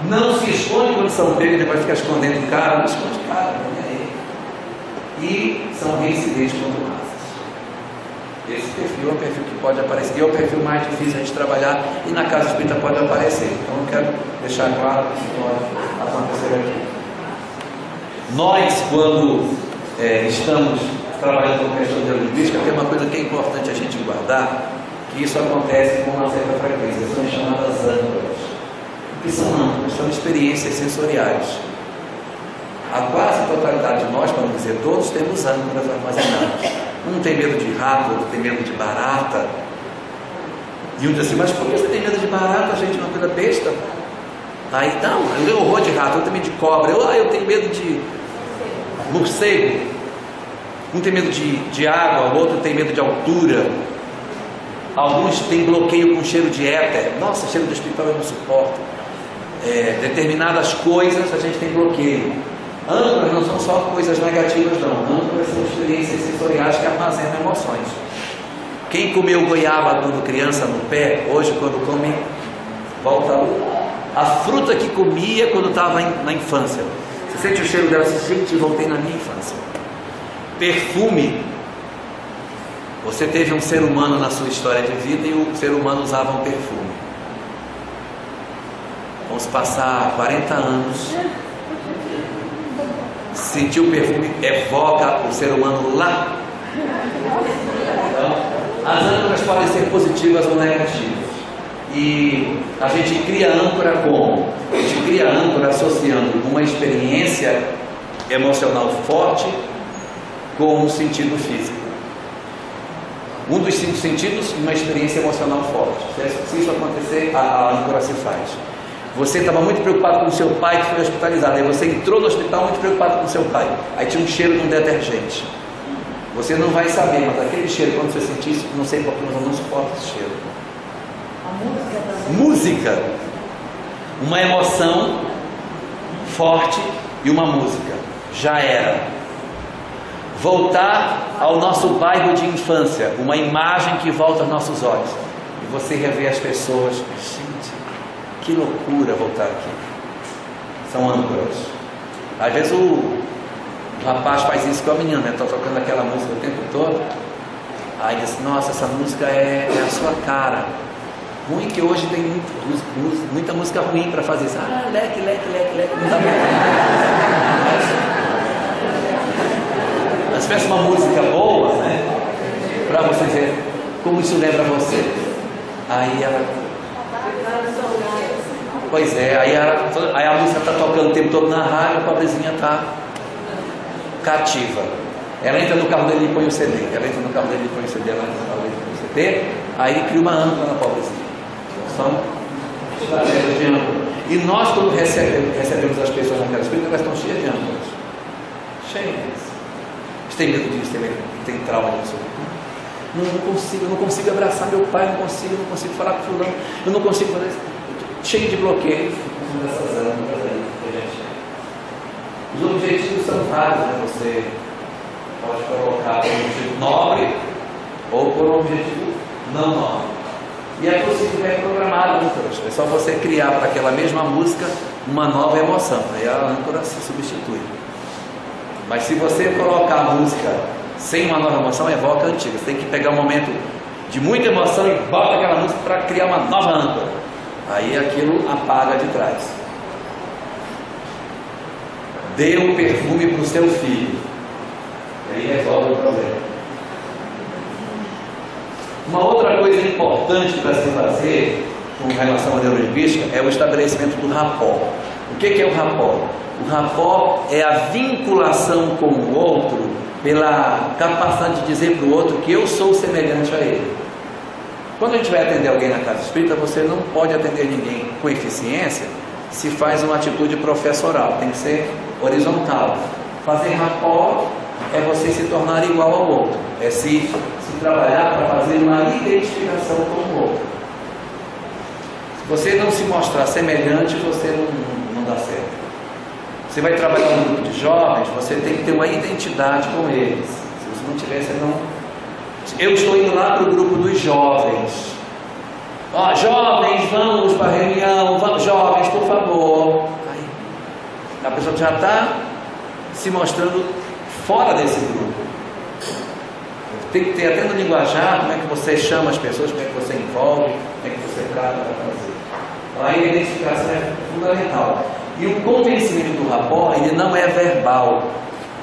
Não se esconde quando são pegos, ele vai ficar escondendo o cara, não esconde o cara, não é ele. E são reincidentes contra massas. Esse perfil é um perfil que pode aparecer, e é o perfil mais difícil de trabalhar, e na casa espírita pode aparecer. Então eu quero deixar claro que isso pode acontecer aqui. Nós, quando estamos trabalhando com questão de neurolinguística, tem uma coisa que é importante a gente guardar, que isso acontece com uma certa frequência, são chamadas âncoras. O que são âncoras? São experiências sensoriais. A quase totalidade de nós, para não dizer todos, temos âncoras armazenadas. Um tem medo de rato, outro tem medo de barata. E um diz assim, mas por que você tem medo de barata, gente? Uma coisa besta. Aí, não, eu tenho horror de rato, eu tenho medo de cobra. Eu tenho medo de morcego. Um tem medo de água, o outro tem medo de altura. Alguns têm bloqueio com cheiro de éter. Nossa, cheiro do hospital eu não suporto. Determinadas coisas a gente tem bloqueio. Âncoras não são só coisas negativas, não. Âncoras são experiências sensoriais que armazenam emoções. Quem comeu goiaba quando criança no pé, hoje quando come, volta a fruta que comia quando estava na infância. Você sente o cheiro dela, você sente, voltei na minha infância. Perfume. Você teve um ser humano na sua história de vida e o ser humano usava um perfume. Vamos passar 40 anos. Sentir o perfume evoca o ser humano lá. Então, as âncoras podem ser positivas ou negativas. E a gente cria âncora como? A gente cria âncora associando uma experiência emocional forte com um sentido físico. Um dos 5 sentidos, uma experiência emocional forte. Se isso acontecer, a âncora se faz. Você estava muito preocupado com o seu pai que foi hospitalizado. Aí você entrou no hospital muito preocupado com o seu pai. Aí tinha um cheiro de um detergente. Você não vai saber, mas aquele cheiro, quando você sentir isso, não sei porque eu não suporto esse cheiro. Música. Uma emoção forte e uma música. Já era. Voltar ao nosso bairro de infância. Uma imagem que volta aos nossos olhos. E você revê as pessoas. Gente, que loucura voltar aqui. São âncoras. Às vezes o rapaz faz isso com a menina, né? Está tocando aquela música o tempo todo. Aí diz, nossa, essa música é a sua cara. Ruim que hoje tem muita música ruim para fazer isso. Ah, leque, não dá Mas peça uma música boa, né? Para você ver como isso lembra você. Aí ela... Pois é, aí a música está tocando o tempo todo na rádio, a pobrezinha está cativa. Ela entra no carro dele e põe o CD. Ela entra no carro dele e põe o CD. Ela entra no carro dele e põe o CD. Aí cria uma âncora na pobrezinha. São estratégias de âncora. E nós, quando recebemos as pessoas naquela espírita, elas estão cheias de âncoras. Cheias. Você tem medo disso, tem trauma disso. Eu não consigo abraçar meu pai, eu não consigo falar com fulano, eu não consigo fazer isso. Cheio de bloqueios. Dessas âncoras aí, gente. Os objetivos são vários, né? Você pode colocar por um objetivo nobre ou por um objetivo não nobre. E é possível reprogramar âncoras. É só você criar para aquela mesma música uma nova emoção. Aí a âncora se substitui. Mas se você colocar a música sem uma nova emoção, evoca a antiga. Você tem que pegar um momento de muita emoção e bota aquela música para criar uma nova âncora. Aí aquilo apaga de trás. Dê um perfume para o seu filho. E aí resolve o problema. Uma outra coisa importante para se fazer com relação à neurolinguística é o estabelecimento do rapport. O que é o rapport? O rapport é a vinculação com o outro pela capacidade de dizer para o outro que eu sou semelhante a ele. Quando a gente vai atender alguém na casa espírita, você não pode atender ninguém com eficiência se faz uma atitude professoral, tem que ser horizontal. Fazer rapport é você se tornar igual ao outro, é se trabalhar para fazer uma identificação com o outro. Se você não se mostrar semelhante, você não dá certo. Você vai trabalhar no grupo de jovens, você tem que ter uma identidade com eles. Se você não tiver, você não... Eu estou indo lá para o grupo dos jovens. Jovens, vamos para a reunião. Jovens, por favor. Aí, a pessoa já está se mostrando fora desse grupo. Tem que ter até no linguajar, como é que você chama as pessoas, como é que você envolve, como é que você trata para fazer. Então, a identificação é fundamental. E o convencimento do rapport, ele não é verbal,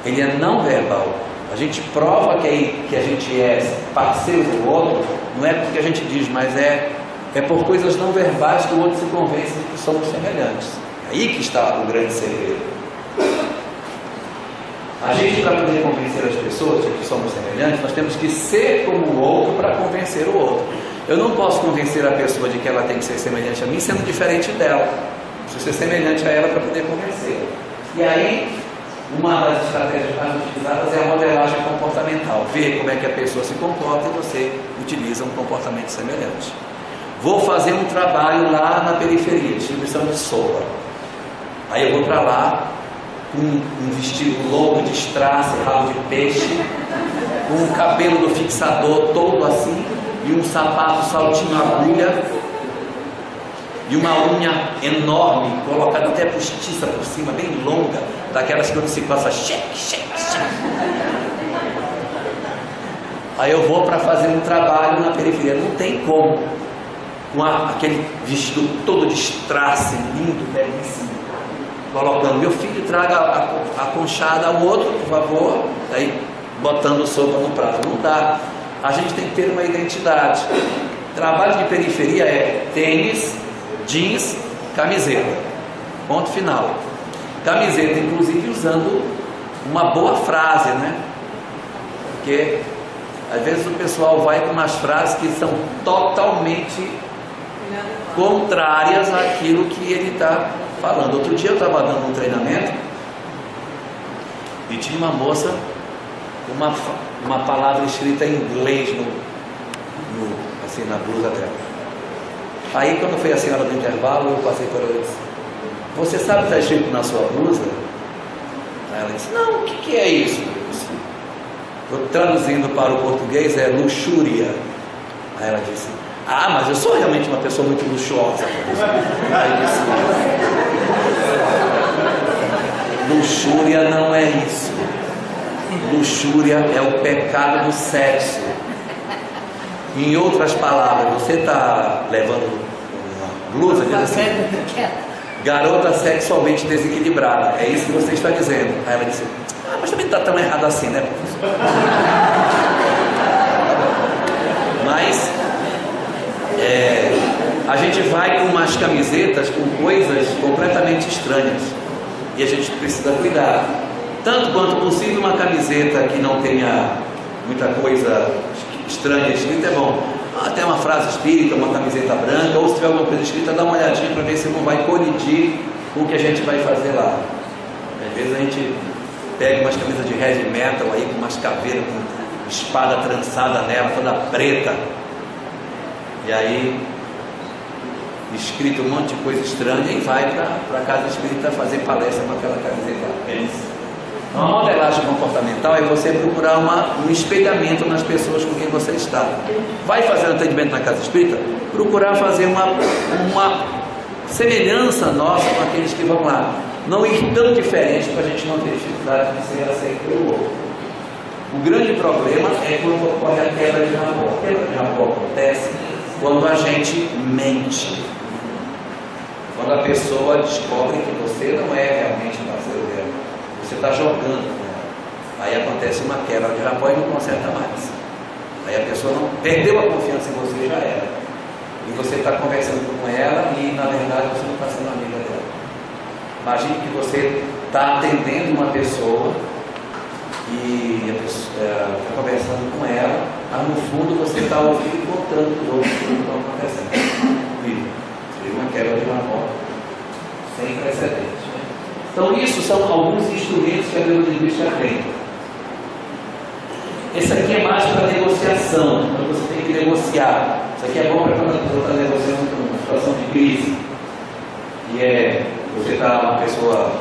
ele é não verbal. A gente prova que a gente é parceiro do outro, não é porque a gente diz, mas é por coisas não verbais que o outro se convence de que somos semelhantes. É aí que está o grande segredo. A gente, para poder convencer as pessoas de que somos semelhantes, nós temos que ser como o outro para convencer o outro. Eu não posso convencer a pessoa de que ela tem que ser semelhante a mim sendo diferente dela. Preciso ser semelhante a ela para poder convencer. E aí, uma das estratégias mais utilizadas é a modelagem comportamental. Ver como é que a pessoa se comporta e você utiliza um comportamento semelhante. Vou fazer um trabalho lá na periferia, distribuição de sopa. Aí eu vou para lá com um vestido longo de strass, rabo de peixe, com um cabelo do fixador todo assim, e um sapato saltinho agulha, e uma unha enorme, colocada até postiça por cima, bem longa, daquelas que quando se passa, cheque, cheque, cheque. Aí eu vou para fazer um trabalho na periferia, não tem como, com aquele vestido todo de strass, lindo, belíssimo, colocando, meu filho, traga a conchada ao outro, por favor, aí botando sopa no prato. Não dá. A gente tem que ter uma identidade. Trabalho de periferia é tênis, jeans, camiseta. Ponto final. Camiseta, inclusive, usando uma boa frase, né? Porque às vezes o pessoal vai com umas frases que são totalmente contrárias àquilo que ele está falando. Outro dia eu estava dando um treinamento e tinha uma moça com uma palavra escrita em inglês assim, na blusa dela. Aí quando foi a senhora do intervalo, eu passei por ela e disse: você sabe o que está escrito na sua blusa? Aí ela disse: não, o que é isso? Eu, traduzindo para o português, é luxúria. Aí ela disse: ah, mas eu sou realmente uma pessoa muito luxuosa. Aí eu disse: luxúria não é isso. Luxúria é o pecado do sexo. Em outras palavras, você está levando uma blusa de assim, garota sexualmente desequilibrada. É isso que você está dizendo. Aí ela disse: ah, mas também não está tão errado assim, né, professor? Mas a gente vai com umas camisetas com coisas completamente estranhas e a gente precisa cuidar. Tanto quanto possível, uma camiseta que não tenha muita coisa estranha escrita é bom. Até uma frase espírita, uma camiseta branca, ou se tiver alguma coisa escrita, dá uma olhadinha para ver se não vai colidir com o que a gente vai fazer lá. Às vezes a gente pega umas camisas de heavy metal aí, com umas caveiras, com espada trançada nela, toda preta, e aí escrito um monte de coisa estranha, e vai para a casa espírita fazer palestra com aquela camiseta. Uma modelagem comportamental é você procurar um espelhamento nas pessoas com quem você está. Vai fazer um atendimento na casa espírita? Procurar fazer uma semelhança nossa com aqueles que vão lá. Não ir tão diferente para a gente não ter dificuldade de ser aceito pelo outro. O grande problema é quando ocorre a quebra de rapport. A quebra de rapport acontece quando a gente mente. Quando a pessoa descobre que você não é realmente parceiro dela. Você está jogando, né? Aí acontece uma quebra de rapport e não conserta mais. Aí a pessoa não perdeu a confiança em você, já era. E você está conversando com ela e na verdade você não está sendo amiga dela. Imagine que você está atendendo uma pessoa e a pessoa está conversando com ela, mas no fundo você está ouvindo e contando para os outros o que está acontecendo. Seria uma quebra de rapport sem precedentes. Então isso são alguns instrumentos que a neurolinguística tem. Esse aqui é mais para negociação, quando você tem que negociar. Isso aqui é bom para quando a pessoa está negociando com uma situação de crise. E você está, uma pessoa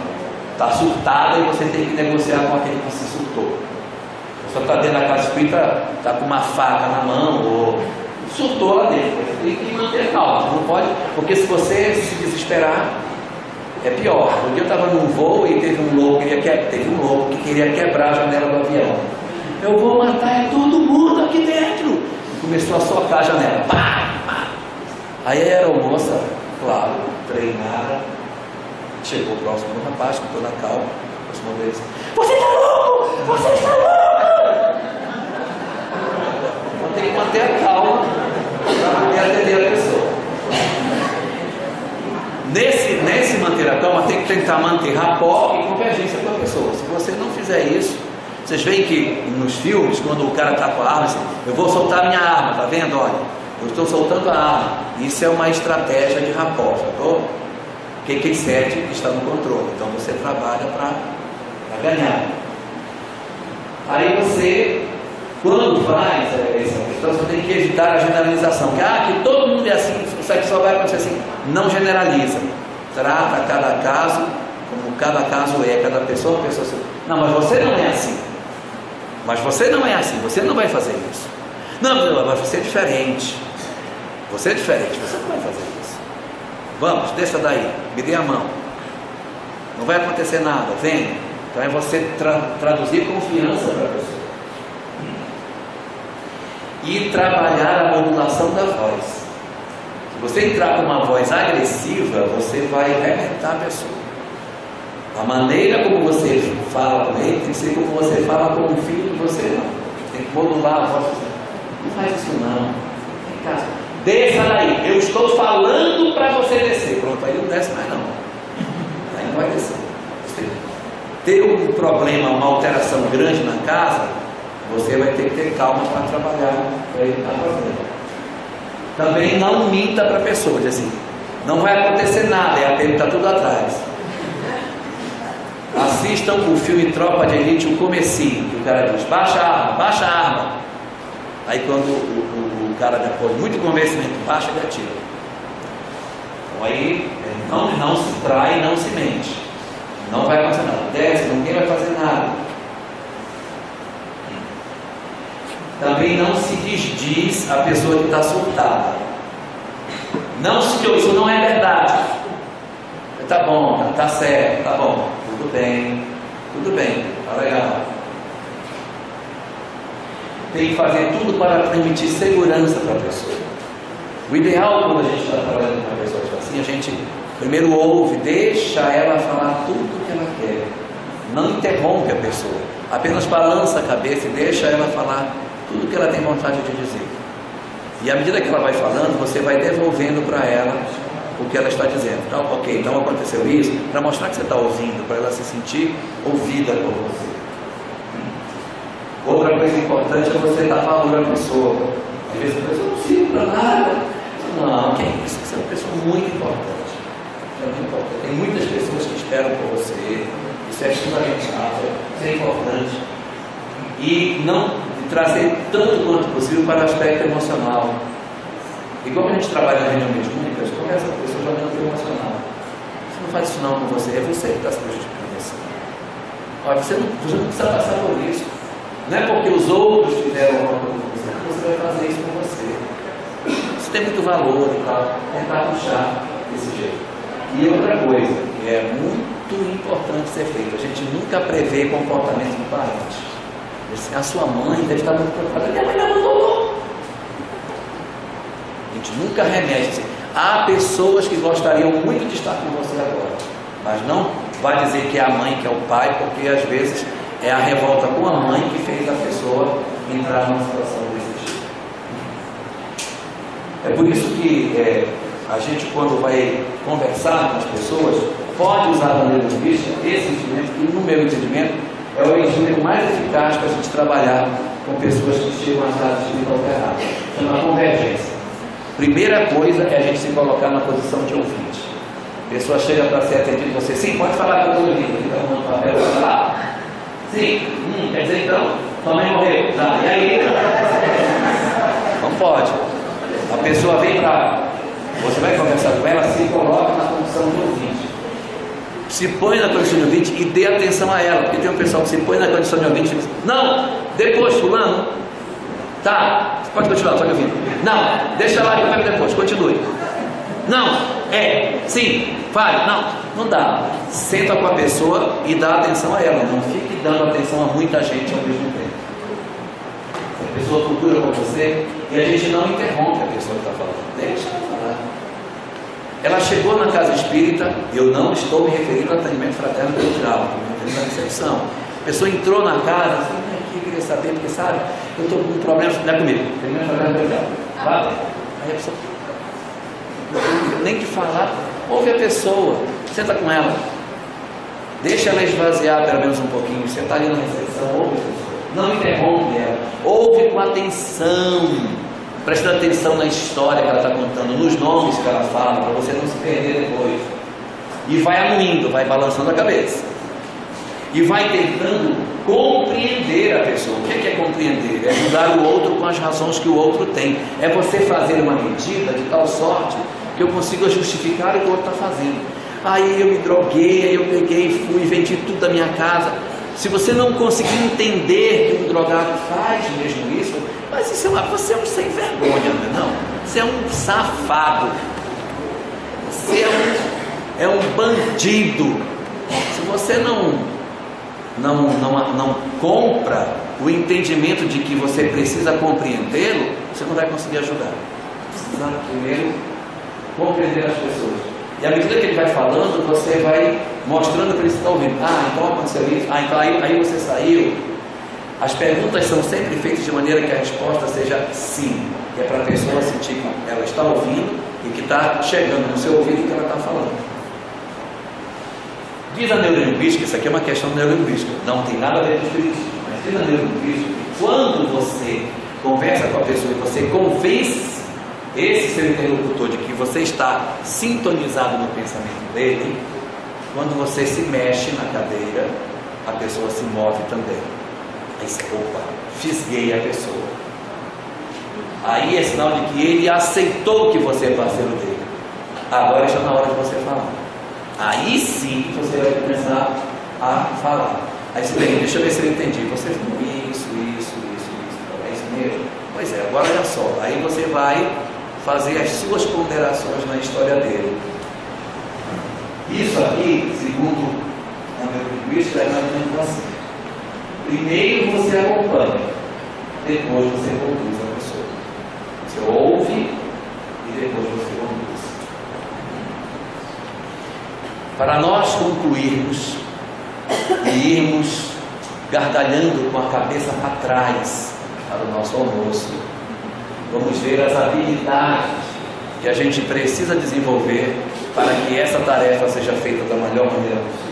está surtada e você tem que negociar com aquele que se surtou. A pessoa está dentro da casa espírita, está com uma faca na mão, ou surtou lá dentro. Você tem que manter calma, não pode, porque se você se desesperar, é pior. Um dia eu estava num voo e teve um louco que queria quebrar a janela do avião. eu vou matar todo mundo aqui dentro. E começou a socar a janela. Pá, pá. Aí a aeromoça, claro, treinada, chegou próximo do rapaz, com toda a calma, próximo dele disse: você está louco! Você está louco! Então tem que manter a calma para poder atender a pessoa. Nesse manter a calma, tem que tentar manter rapport e convergência com a pessoa. Se você não fizer isso, vocês veem que nos filmes, quando o cara está com a arma, assim, eu vou soltar minha arma, tá vendo? Olha, eu estou soltando a arma. Isso é uma estratégia de rapport, sacou? Quem cede está no controle. Então você trabalha para ganhar. Aí você, quando faz essa questão, você tem que evitar a generalização. Que todo mundo é assim, isso aqui só vai acontecer assim. Não generaliza. Trata cada caso como cada caso é, cada pessoa, assim. Não, mas você não é assim. Mas você não é assim, você não vai fazer isso. Não, mas você é diferente. Você é diferente, você não vai fazer isso. Vamos, desça daí, me dê a mão. Não vai acontecer nada, vem. Então é você traduzir confiança para a pessoa. E trabalhar a modulação da voz. Se você entrar com uma voz agressiva, você vai arrebentar a pessoa. A maneira como você fala com ele tem que ser como você fala com um filho de você, não. Tem que modular a voz. Não faz isso não. Desça daí, eu estou falando para você descer. Pronto, aí não desce mais não. Aí não vai descer. Você ter um problema, uma alteração grande na casa, você vai ter que ter calma para trabalhar para evitar problema. Também não minta para a pessoa, diz assim, não vai acontecer nada, é até está tudo atrás. Assistam o filme Tropa de Elite, o comecinho, que o cara diz, baixa a arma, baixa a arma. Aí quando o cara, depois de muito convencimento, baixa e atira. Então aí não se trai, não se mente. Não vai acontecer nada. Desce, ninguém vai fazer nada. Também não se desdiz a pessoa que está surtada. Não se diz, isso não é verdade. Tá bom, tá certo, tá bom. Tudo bem, tá legal. Tem que fazer tudo para transmitir segurança para a pessoa. O ideal, quando a gente está trabalhando com uma pessoa assim, a gente primeiro ouve, deixa ela falar tudo o que ela quer. Não interrompe a pessoa. Apenas balança a cabeça e deixa ela falar tudo o que ela tem vontade de dizer. E à medida que ela vai falando, você vai devolvendo para ela o que ela está dizendo. Então, ok, então aconteceu isso, para mostrar que você está ouvindo, para ela se sentir ouvida por você. Outra coisa importante é você dar valor à pessoa. Às vezes a pessoa não sirve para nada. Não, que é isso? Você é uma pessoa muito importante. É muito importante. Tem muitas pessoas que esperam por você. Isso é fundamental, isso é importante. E não trazer tanto quanto possível para o aspecto emocional. E como a gente trabalha na reunião mediúnica, começa a pessoa já no emocional. Você não faz isso não com você, é você que está se prejudicando assim. Olha, você não precisa passar por isso. Não é porque os outros fizeram alguma coisa com você que você vai fazer isso com você. Isso tem muito valor e tal. Tentar puxar desse jeito. E outra coisa que é muito importante ser feito, a gente nunca prevê comportamento do parente. A sua mãe deve estar muito preocupada. Minha mãe não mandou. A gente nunca remete assim. Há pessoas que gostariam muito de estar com você agora, mas não vai dizer que é a mãe, que é o pai, porque às vezes é a revolta com a mãe que fez a pessoa entrar numa situação desse tipo. É por isso que a gente, quando vai conversar com as pessoas, pode usar a bandeira de vista, esse instrumento, que no meu entendimento é o instrumento mais eficaz para a gente trabalhar com pessoas que chegam a estar espiritual errada. Chama convergência. Primeira coisa é a gente se colocar na posição de ouvinte. A pessoa chega para ser atendida, você, sim, pode falar que eu estou ouvindo. Então, no papel, vai falar. Sim, quer dizer então, tua mãe morreu. Tá, e aí? Não pode. A pessoa vem para. Você vai conversar com ela, se coloca na condição de ouvinte. Se põe na condição de ouvinte e dê atenção a ela. Porque tem um pessoal que se põe na condição de ouvinte e diz: não, depois, fulano. Tá, você pode continuar, pode ouvir. Não, deixa lá que eu pego depois, continue. Não, sim, fale. Não dá. Senta com a pessoa e dá atenção a ela. Não fique dando atenção a muita gente ao mesmo tempo. pessoa procura com você e a gente não interrompe a pessoa que está falando. Deixa ela falar. Ela chegou na casa espírita, eu não estou me referindo ao atendimento fraterno pelo diálogo, estou me referindo à recepção. A pessoa entrou na casa, assim, aqui, eu queria saber, porque sabe, eu estou com um problema, não é comigo, atendimento fraterno pelo diálogo. Vai. Aí a pessoa, nem de falar, ouve a pessoa, senta com ela, deixa ela esvaziar pelo menos um pouquinho, você está ali na recepção, ouve a pessoa, não interrompe ela, ouve com atenção, prestando atenção na história que ela está contando, nos nomes que ela fala, para você não se perder depois, e vai amuindo, vai balançando a cabeça, e vai tentando compreender a pessoa. O que é compreender? É ajudar o outro com as razões que o outro tem, é você fazer uma medida de tal sorte que eu consiga justificar o que o outro está fazendo. Aí eu me droguei, aí eu peguei, fui, vendi tudo da minha casa. Se você não conseguir entender que um drogado faz mesmo isso, mas isso você é um sem vergonha, não é não? Você é um safado, você é um bandido. Se você não compra o entendimento de que você precisa compreendê-lo, você não vai conseguir ajudar. Precisa primeiro compreender as pessoas. E à medida que ele vai falando, você vai mostrando para ele estar ouvindo. Ah, então aconteceu isso. Ah, então aí você saiu. As perguntas são sempre feitas de maneira que a resposta seja sim. Que é para a pessoa sentir que ela está ouvindo e que está chegando no seu ouvido o que ela está falando. Diz a neurolinguística, isso aqui é uma questão neurolinguística, não tem nada a ver com o espiritismo, mas diz a neurolinguística que quando você conversa com a pessoa e você convence esse seu interlocutor de que você está sintonizado no pensamento dele, quando você se mexe na cadeira, a pessoa se move também. Aí você, opa, fisguei a pessoa. Aí é sinal de que ele aceitou que você é parceiro dele. Agora está na hora de você falar. Aí sim você vai começar a falar. Aí você vem, deixa eu ver se eu entendi. Você falou isso. É isso mesmo? Pois é, agora olha só. Aí você vai fazer as suas ponderações na história dele. Isso aqui, segundo a neurolinguística, é mais ou menos assim. Primeiro você acompanha, depois você conduz a pessoa. Você ouve e depois você conduz. Para nós concluirmos e irmos gargalhando com a cabeça para trás para o nosso almoço, vamos ver as habilidades que a gente precisa desenvolver para que essa tarefa seja feita da melhor maneira possível.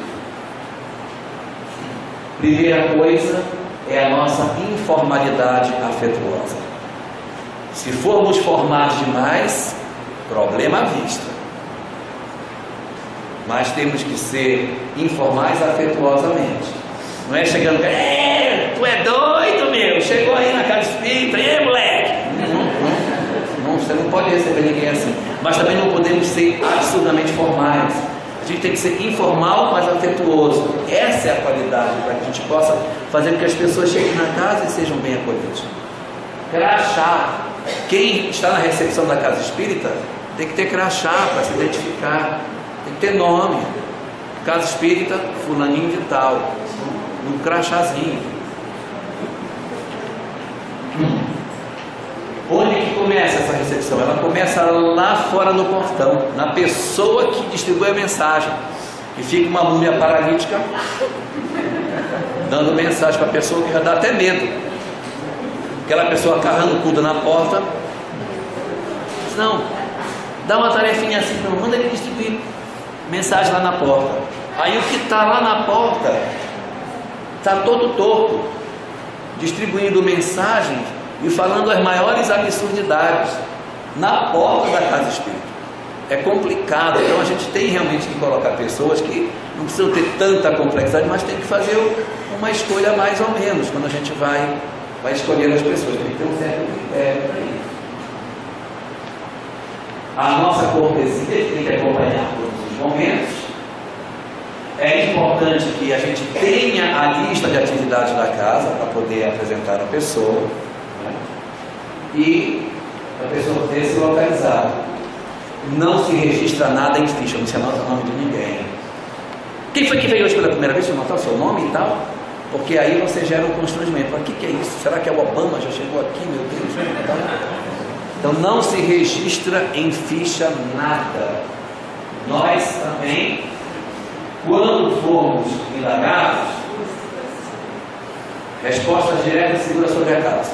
Primeira coisa é a nossa informalidade afetuosa. Se formos formais demais, problema à vista. Mas temos que ser informais afetuosamente. Não é chegando, tu é doido, meu, chegou aí na casa espírita, moleque. Não, você não pode receber ninguém assim. Mas também não podemos ser absurdamente formais. A gente tem que ser informal, mas afetuoso. Essa é a qualidade para que a gente possa fazer com que as pessoas cheguem na casa e sejam bem acolhidas. Crachá. Quem está na recepção da casa espírita tem que ter crachá para se identificar. Tem que ter nome. Casa espírita, fulaninho de tal. Um crachazinho. Onde que começa essa recepção? Ela começa lá fora no portão, na pessoa que distribui a mensagem. E fica uma múmia paralítica dando mensagem para a pessoa que já dá até medo. Aquela pessoa carrancuda na porta. Não, dá uma tarefinha assim, não, manda ele distribuir mensagem lá na porta. Aí o que está lá na porta está todo torto, distribuindo mensagens e falando as maiores absurdidades na porta da casa espírita. É complicado, então a gente tem realmente que colocar pessoas que não precisam ter tanta complexidade, mas tem que fazer uma escolha mais ou menos, quando a gente vai escolher as pessoas, tem que ter um certo critério para isso. A nossa cortesia tem que acompanhar todos os momentos. É importante que a gente tenha a lista de atividades da casa para poder apresentar a pessoa, né? E a pessoa poder se localizar. Não se registra nada em ficha, não se anota o nome de ninguém. Quem foi que veio hoje pela primeira vez? Você anotar o seu nome e tal? porque aí você gera um constrangimento. Mas o que é isso? Será que é o Obama? Já chegou aqui, meu Deus? Então não se registra em ficha nada. Nós também, quando formos indagados, respostas diretas e seguras sobre a casa.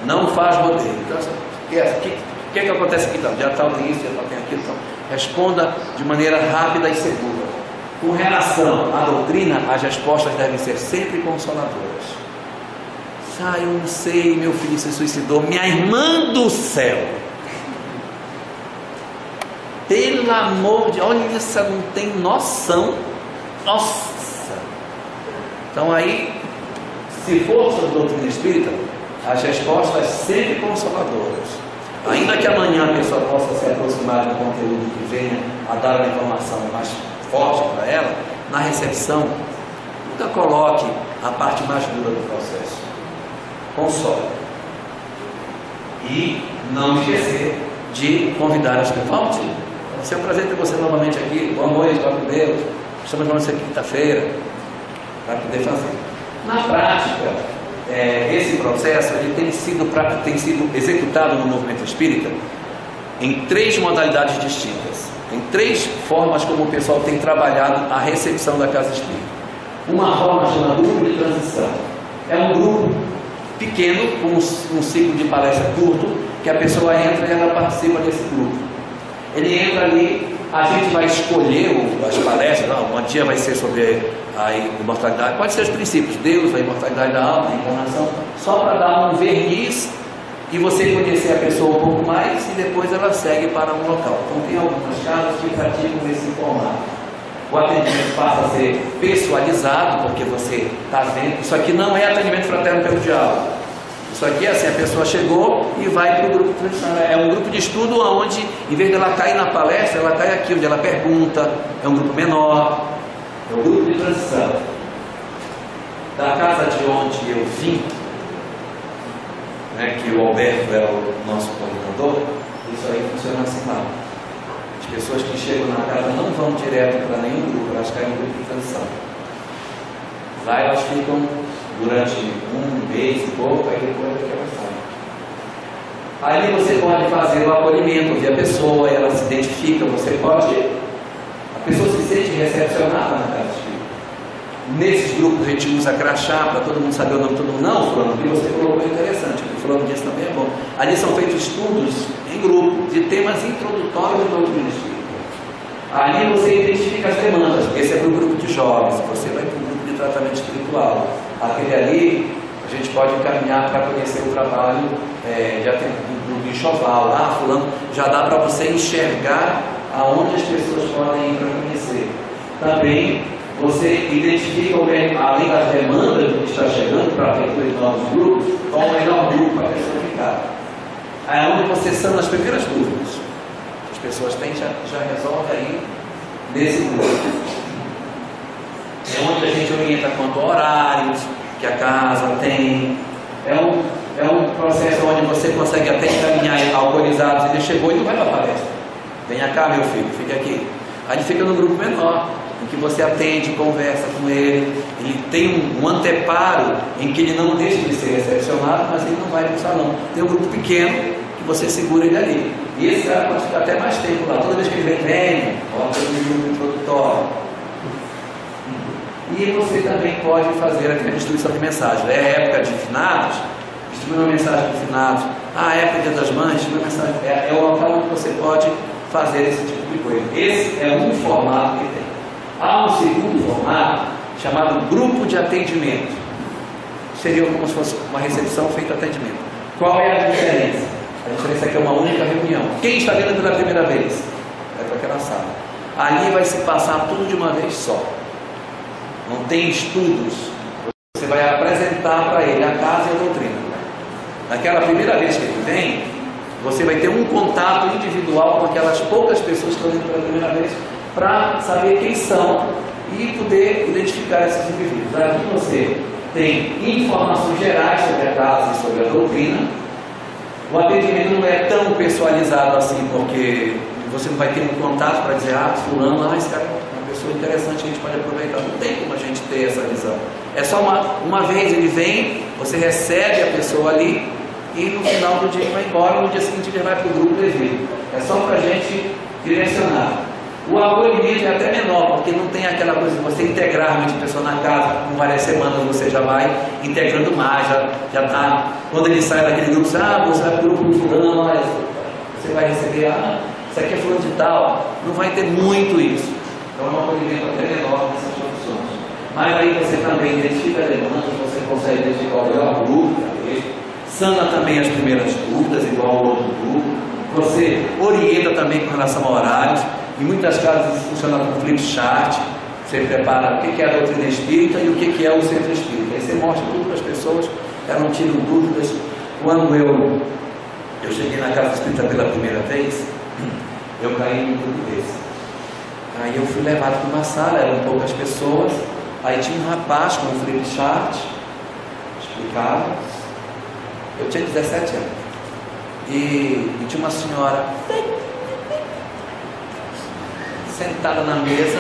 Não faz roteiro. Então, o que acontece aqui? Então, já tal tem isso, já tal tem aquilo. Então, responda de maneira rápida e segura. Com relação à doutrina, as respostas devem ser sempre consoladoras. Eu não sei, meu filho se suicidou. Minha irmã do céu, pelo amor de... olha isso, não tem noção. Nossa. Então aí, se for sobre doutrina espírita, as respostas sempre consoladoras. Ainda que amanhã a pessoa possa se aproximar do conteúdo que venha a dar uma informação mais forte para ela, na recepção, nunca coloque a parte mais dura do processo. Console. E não esquecer de convidar as pessoas. Volte. Vai ser um prazer ter você novamente aqui. Boa noite, glória a Deus. Estamos na nossa quinta-feira para poder fazer. Na prática, esse processo ele tem sido executado no movimento espírita em 3 modalidades distintas, em 3 formas como o pessoal tem trabalhado a recepção da casa espírita. Uma forma chama grupo de transição. É um grupo pequeno, com um ciclo de palestra curto, que a pessoa entra e ela participa desse grupo. Ele entra ali, a gente vai escolher as palestras. Um dia vai ser sobre a imortalidade, pode ser os princípios, Deus, a imortalidade da alma, a encarnação, só para dar um verniz e você conhecer a pessoa um pouco mais e depois ela segue para um local. Então tem algumas casas que praticam esse formato. O atendimento passa a ser pessoalizado, porque você está vendo. Isso aqui não é atendimento fraterno pelo diálogo. Isso aqui é assim, a pessoa chegou e vai para o grupo tradicional. É um grupo de estudo onde, em vez de ela cair na palestra, ela cai aqui, onde ela pergunta. É um grupo menor. É um grupo de transição. Da casa de onde eu vim, que o Alberto é o nosso coordenador, isso aí funciona assim lá. As pessoas que chegam na casa não vão direto para nenhum grupo, elas caem no grupo de transição. Lá elas ficam durante um mês e pouco, aí depois é que elas saem. Aí você pode fazer o acolhimento, ouvir a pessoa, ela se identifica, você pode... A pessoa se sente recepcionada na casa espírita. Nesses grupos a gente usa crachá para todo mundo saber o nome de todo mundo. Não, fulano, o que você colocou é interessante, o que o fulano disse também é bom. Ali são feitos estudos em grupo de temas introdutórios do doutrina espírita. Ali você identifica as demandas. Esse é para o grupo de jovens, você vai para o grupo de tratamento espiritual. Aquele ali a gente pode encaminhar para conhecer o trabalho do enxoval. Fulano, já dá para você enxergar aonde as pessoas podem ir para conhecer. Também você identifica, além das demandas que está chegando para a abertura de novos grupos, qual o melhor grupo para a pessoa ficar. É onde você sana as primeiras dúvidas. As pessoas têm, já resolve aí nesse grupo. É onde a gente orienta quanto a horários que a casa tem. É um processo onde você consegue até encaminhar alcoolizados. Ele chegou e não vai para a palestra. Venha cá, meu filho, fique aqui. Aí ele fica no grupo menor, em que você atende, conversa com ele. Ele tem um anteparo em que ele não deixa de ser recepcionado, mas ele não vai para o salão. Tem um grupo pequeno que você segura ele ali. E esse cara pode ficar até mais tempo lá. Toda vez que ele vem, coloca no grupo introdutório. E você também pode fazer aquela distribuição de mensagens. É época de finados, distribui uma mensagem de finados. Época das mães, distribui uma mensagem. É o local onde você pode fazer esse tipo de coisa. Esse é um formato que tem. Há um segundo formato chamado grupo de atendimento. Seria como se fosse uma recepção feita atendimento. Qual é a diferença? A diferença é que é uma única reunião. Quem está vendo pela primeira vez? Vai para aquela sala. Ali vai se passar tudo de uma vez só. Não tem estudos. Você vai apresentar para ele a casa e a doutrina. Naquela primeira vez que ele vem, você vai ter um contato individual com aquelas poucas pessoas que estão indo pela primeira vez, para saber quem são e poder identificar esses indivíduos. Aqui você tem informações gerais sobre a casa e sobre a doutrina. O atendimento não é tão personalizado assim, porque você não vai ter um contato para dizer, fulano, esse cara é uma pessoa pessoa interessante, a gente pode aproveitar. Não tem como a gente ter essa visão. É só uma vez ele vem, você recebe a pessoa ali, e no final do dia ele vai embora, no dia seguinte ele vai para o grupo presbítero. É só para a gente direcionar. O acolhimento é até menor, porque não tem aquela coisa de você integrar a pessoa na casa, com várias semanas você já vai integrando mais, já está. Quando ele sai daquele grupo, você vai para o grupo do fulano, olha, você vai receber, isso aqui é fulano de tal. Não vai ter muito isso. Então é um acolhimento até menor nessas condições. Mas aí você também identifica a demanda, você consegue identificar o melhor grupo, sana também as primeiras dúvidas, igual ao outro grupo. Você orienta também com relação a horários. Em muitas casas isso funciona com flip chart. Você prepara o que é a doutrina espírita e o que é o centro espírita. Aí você mostra tudo para as pessoas, elas não tiram dúvidas. Quando eu cheguei na casa espírita pela primeira vez, eu caí num grupo desse. Aí eu fui levado para uma sala, eram poucas pessoas. Aí tinha um rapaz com um flip chart, explicava. Eu tinha 17 anos. E tinha uma senhora sentada na mesa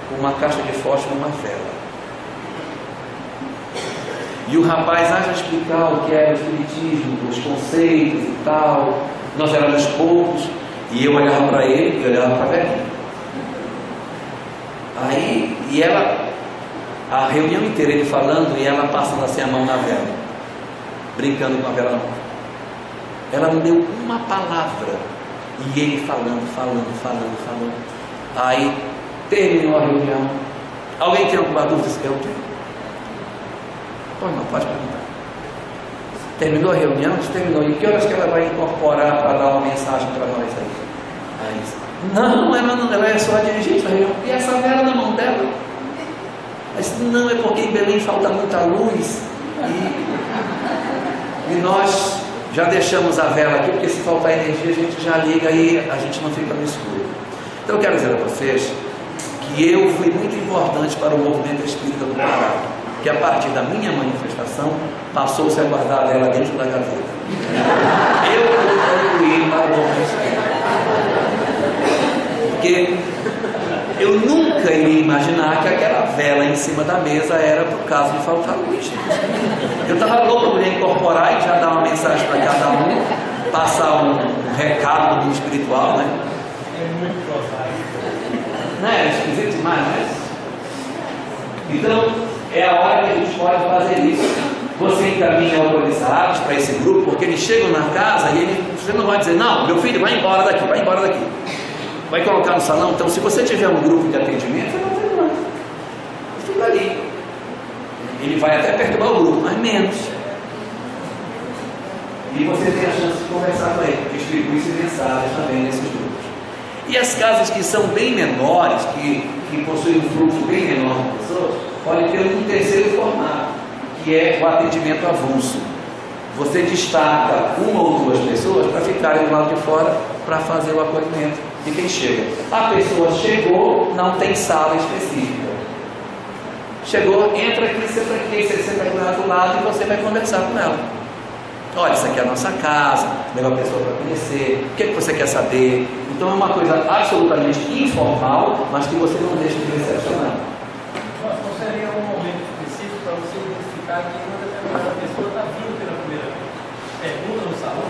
com uma caixa de fósforo e uma vela. E o rapaz já explicar o que era o espiritismo, os conceitos e tal. Nós éramos poucos, e eu olhava para ele e olhava para a velhinha. Aí, e ela, a reunião inteira ele falando e ela passando assim a mão na vela, brincando com a vela na mão. Ela não deu uma palavra, e ele falando. Aí terminou a reunião. Alguém tem alguma dúvida? Eu tenho. Não pode perguntar. Terminou a reunião? Terminou. E que horas que ela vai incorporar para dar uma mensagem para nós aí? Não, ela é só a dirigente da reunião. E essa vela na mão dela? Mas não, é porque em Belém falta muita luz. E nós já deixamos a vela aqui, porque se faltar energia a gente já liga e a gente não fica no escuro. Então eu quero dizer a vocês que eu fui muito importante para o movimento espírita do Pará, que a partir da minha manifestação passou-se a guardar a vela dentro da gaveta. Eu contribuí para o movimento espírita, porque eu nunca iria imaginar que aquela vela em cima da mesa era por causa de faltar luz. Eu estava louco para incorporar e já dar uma mensagem para cada um, passar um recado do mundo espiritual, né? É muito prosaico. Não é esquisito demais, né? Então, é a hora que a gente pode fazer isso. Você encaminha autorizados para esse grupo, porque eles chegam na casa e você não vai dizer, não, meu filho, vai embora daqui. Vai colocar no salão. Então, se você tiver um grupo de atendimento, você não tem nada. Fica ali. Ele vai até perturbar o grupo, mas menos. E você tem a chance de conversar com ele, distribuir-se mensagens também nesses grupos. E as casas que são bem menores, que possuem um fluxo bem menor de pessoas, podem ter um terceiro formato, que é o atendimento avulso. Você destaca uma ou duas pessoas para ficarem do lado de fora para fazer o acolhimento de quem chega. A pessoa chegou, não tem sala específica. Chegou, entra aqui, você senta com ela do lado e você vai conversar com ela. Olha, isso aqui é a nossa casa, leva a pessoa para conhecer, o que você quer saber. Então é uma coisa absolutamente informal, mas que você não deixa de recepcionar. Não seria um momento específico para você identificar que uma determinada pessoa está vindo pela primeira vez? Pergunta no salão,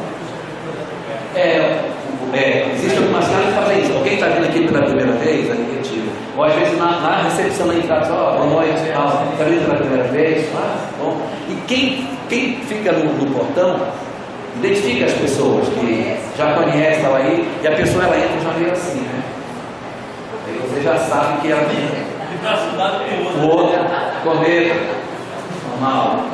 depois existe algumas casas que fazem isso. Quem está vindo aqui pela primeira vez, aí retira. Ou às vezes na recepção da entrada, boa noite, está vindo pela primeira vez, bom. E quem fica no portão, identifica as pessoas que já conhecem, estão aí, e a pessoa ela entra já meio assim, né? Aí você já sabe que ela tem o outro, correto, normal.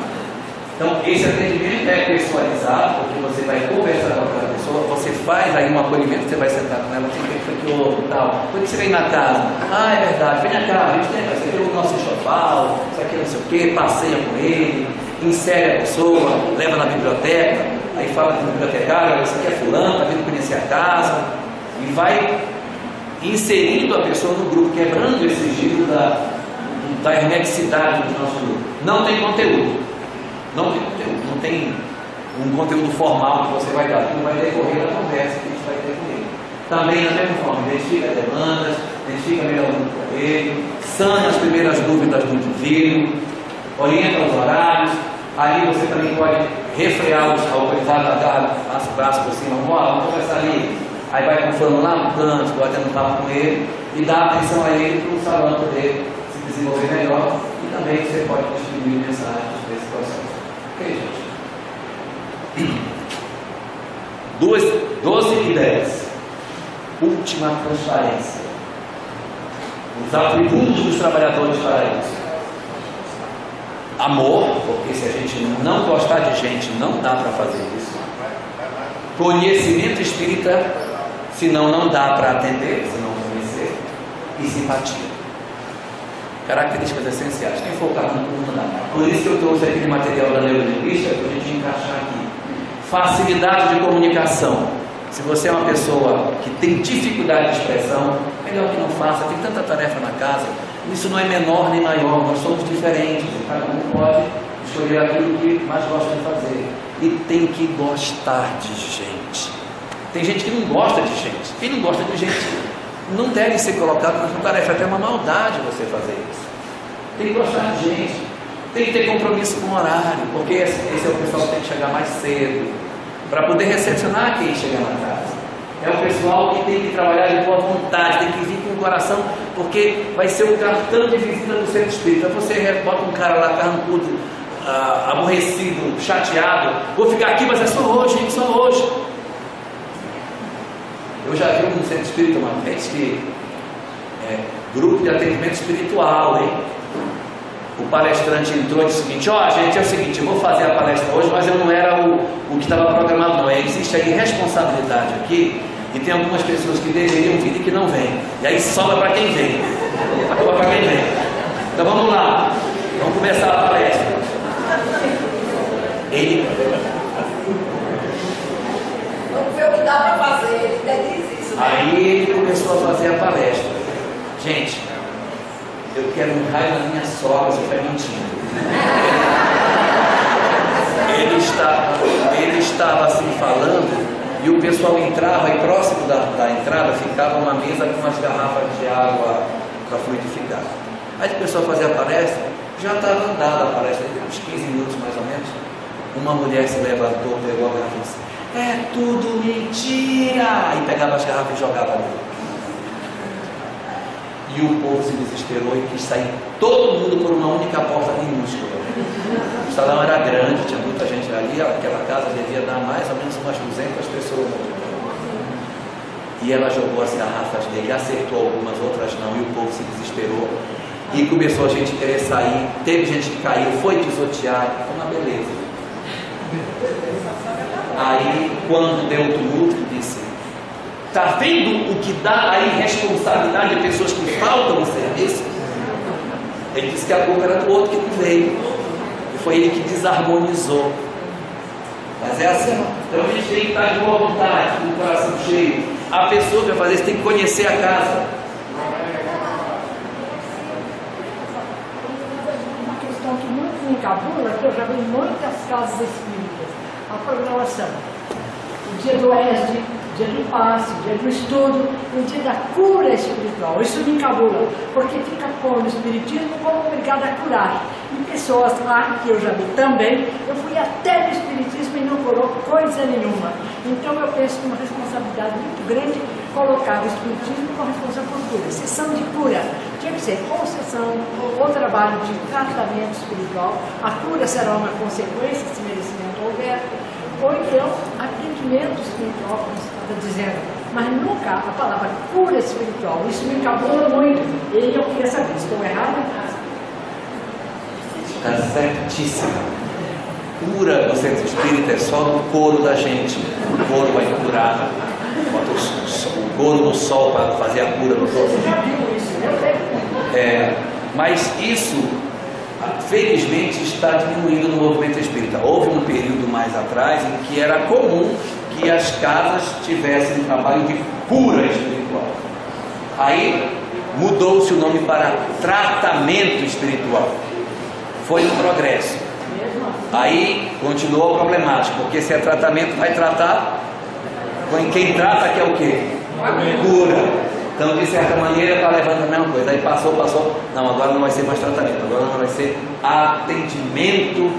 Então, esse atendimento é personalizado, porque você vai conversar com aquela pessoa, você faz aí um acolhimento, você vai sentar com ela, o que foi que houve e tal. Quando você vem na casa, é verdade, vem cá, a gente tem que ter o nosso enxoval, isso aqui não sei o quê, passeia com ele, insere a pessoa, leva na biblioteca, aí fala com o bibliotecário, isso aqui é fulano, está vindo conhecer a casa, e vai inserindo a pessoa no grupo, quebrando esse giro da hermeticidade do nosso grupo. Não tem conteúdo. Não tem um conteúdo formal que você vai dar, que vai decorrer da conversa que a gente vai ter com ele. Também da mesma forma, identifica demandas, identifica melhor o grupo para ele, sana as primeiras dúvidas do indivíduo, orienta os horários. Ali você também pode refrear os autorizados, agarra, passa o braço por cima, vamos conversar ali. Aí vai com o fulano lá no canto, batendo um papo com ele e dá atenção a ele para o salão poder se desenvolver melhor. E também você pode distribuir mensagens nesse processo. Ok, gente? 12 ideias. Última transparência. Os atributos dos trabalhadores para isso. Amor, porque se a gente não gostar de gente, não dá para fazer isso. Conhecimento espírita, senão não dá para atender, se não conhecer. E simpatia. Características essenciais. Quem for cada um não dá. Por isso que eu trouxe aquele material da neurolinguística para a gente encaixar aqui. Facilidade de comunicação. Se você é uma pessoa que tem dificuldade de expressão, melhor que não faça, tem tanta tarefa na casa. Isso não é menor nem maior, nós somos diferentes, cada um pode escolher aquilo que mais gosta de fazer. E tem que gostar de gente. Tem gente que não gosta de gente. Quem não gosta de gente não deve ser colocado nessa tarefa, é até uma maldade você fazer isso. Tem que gostar de gente, tem que ter compromisso com o horário, porque esse é o pessoal que tem que chegar mais cedo, para poder recepcionar quem chega na casa. É o pessoal que tem que trabalhar de boa vontade, tem que vir com o coração, porque vai ser o cartão de visita do centro espírita. Você bota um cara lá, carrancudo, aborrecido, chateado, vou ficar aqui, mas é só hoje, gente, só hoje. Eu já vi no centro espírita uma vez que grupo de atendimento espiritual, hein? O palestrante entrou e disse o seguinte: ó, gente, é o seguinte, eu vou fazer a palestra hoje, mas eu não era o que estava programado, não. Existe aí responsabilidade aqui, e tem algumas pessoas que deveriam vir e que não vêm. E aí sobra para quem vem. Sobra para quem vem. Então vamos lá, vamos começar a palestra. Vamos ver o que dá para fazer, ele até diz isso. Né? Aí ele começou a fazer a palestra. Gente, eu quero um raio na minha sogra, você está mentindo. Ele estava assim falando, e o pessoal entrava, e próximo da entrada ficava uma mesa com umas garrafas de água para fluidificar. Aí o pessoal fazia a palestra, já estava andada a palestra, uns 15 minutos mais ou menos. Uma mulher se levantou, pegou a garrafa e disse: é tudo mentira! E pegava as garrafas e jogava ali. E o povo se desesperou e quis sair todo mundo por uma única porta minúscula. O salão era grande, tinha muita gente ali, aquela casa devia dar mais ou menos umas 200 pessoas. E ela jogou as garrafas dele, acertou algumas, outras não, e o povo se desesperou. E começou a gente querer sair, teve gente que caiu, foi pisotear, foi uma beleza. Aí, quando deu o tumulto, disse: está vendo o que dá a irresponsabilidade de pessoas que faltam no serviço? Ele disse que a culpa era do outro que não veio. E foi ele que desarmonizou. Mas é assim. Então a gente tem que estar de boa vontade, com o coração cheio. A pessoa que vai fazer isso tem que conhecer a casa. Uma questão que muito me encabula, que eu já vi em muitas casas espíritas, a programação. O dia do ESD, dia do passe, dia do estudo, o dia da cura espiritual. Isso me encabula, porque fica pondo o espiritismo como obrigado a curar. E pessoas lá, que eu já vi também, eu fui até no espiritismo e não curou coisa nenhuma. Então eu penso que uma responsabilidade muito grande colocar o espiritismo com responsabilidade por cura. Sessão de cura tinha que ser ou sessão ou trabalho de tratamento espiritual. A cura será uma consequência se merecimento houver. Ou então, atendimento espiritual, como você está dizendo, mas nunca a palavra cura espiritual. Isso me encabula muito. E eu queria saber, estou errado? Está certíssimo. Cura no centro espírita é só no couro da gente. O couro vai curar. Bota o couro no sol para fazer a cura no corpo. Você já viu isso? Eu tenho. Mas isso, felizmente, está diminuindo no movimento espírita. Houve um período mais atrás em que era comum que as casas tivessem um trabalho de cura espiritual. Aí mudou-se o nome para tratamento espiritual. Foi um progresso. Aí continuou problemático, porque se é tratamento, vai tratar. Quem trata quer o quê? cura. Então, de certa maneira, está levando a mesma coisa. Aí passou, não, agora não vai ser mais tratamento, agora não vai ser atendimento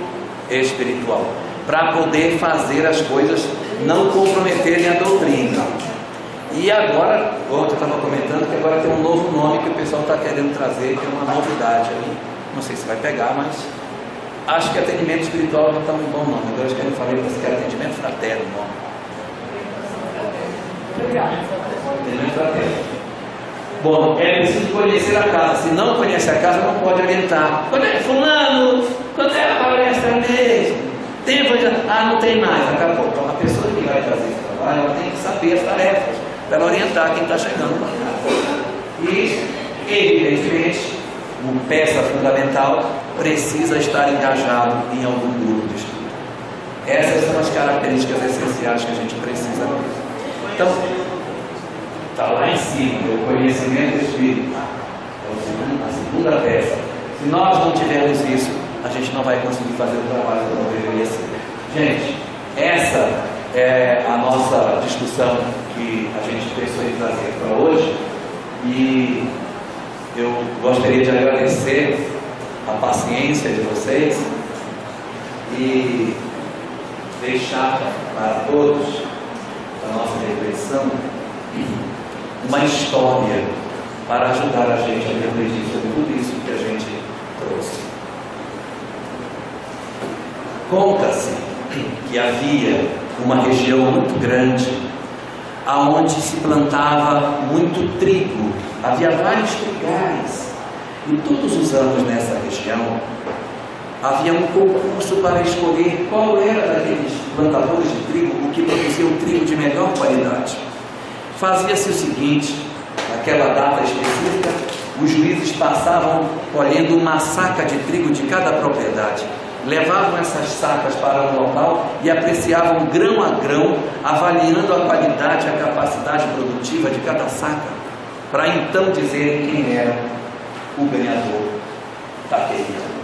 espiritual, para poder fazer as coisas não comprometerem a doutrina. E agora, ontem eu estava comentando que agora tem um novo nome que o pessoal está querendo trazer, que é uma novidade aí. Não sei se vai pegar, mas acho que atendimento espiritual não está um bom nome. Agora acho que eu falei para você que é atendimento fraterno o nome. Obrigado. Atendimento fraterno. Bom, é preciso conhecer a casa. Se não conhece a casa, não pode orientar. Quando é fulano? Quando é a palestra mesmo? Tempo já... Ah, não tem mais, acabou. Então a pessoa que vai fazer esse trabalho, ela tem que saber as tarefas para ela orientar quem está chegando na casa. E, evidentemente, uma peça fundamental precisa estar engajado em algum grupo de estudo. Essas são as características essenciais que a gente precisa ver. Então, está lá em cima, o conhecimento espírita, a segunda peça. Se nós não tivermos isso, a gente não vai conseguir fazer o trabalho como deveria ser. Gente, essa é a nossa discussão que a gente pensou em trazer para hoje, e eu gostaria de agradecer a paciência de vocês e deixar para todos a nossa reflexão uma história para ajudar a gente a refletir sobre tudo isso que a gente trouxe. Conta-se que havia uma região muito grande aonde se plantava muito trigo. Havia vários trigais, e todos os anos nessa região havia um concurso para escolher qual era daqueles plantadores de trigo o que produzia o trigo de melhor qualidade. Fazia-se o seguinte: naquela data específica, os juízes passavam colhendo uma saca de trigo de cada propriedade, levavam essas sacas para um local e apreciavam grão a grão, avaliando a qualidade e a capacidade produtiva de cada saca, para então dizer quem era o ganhador daquele ano.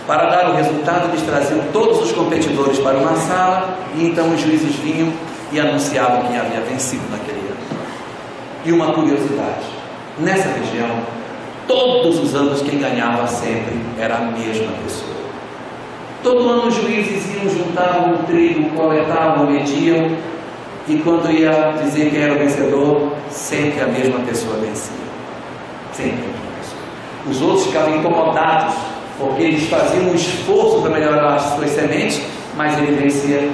Para dar o resultado, eles traziam todos os competidores para uma sala, e então os juízes vinham e anunciavam quem havia vencido naquele ano. E uma curiosidade: nessa região, todos os anos quem ganhava sempre era a mesma pessoa. Todo ano os juízes iam, juntavam o trigo, coletavam, mediam, e quando ia dizer quem era o vencedor, sempre a mesma pessoa vencia. Sempre a mesma pessoa. Os outros ficavam incomodados, porque eles faziam um esforço para melhorar as suas sementes, mas ele vencia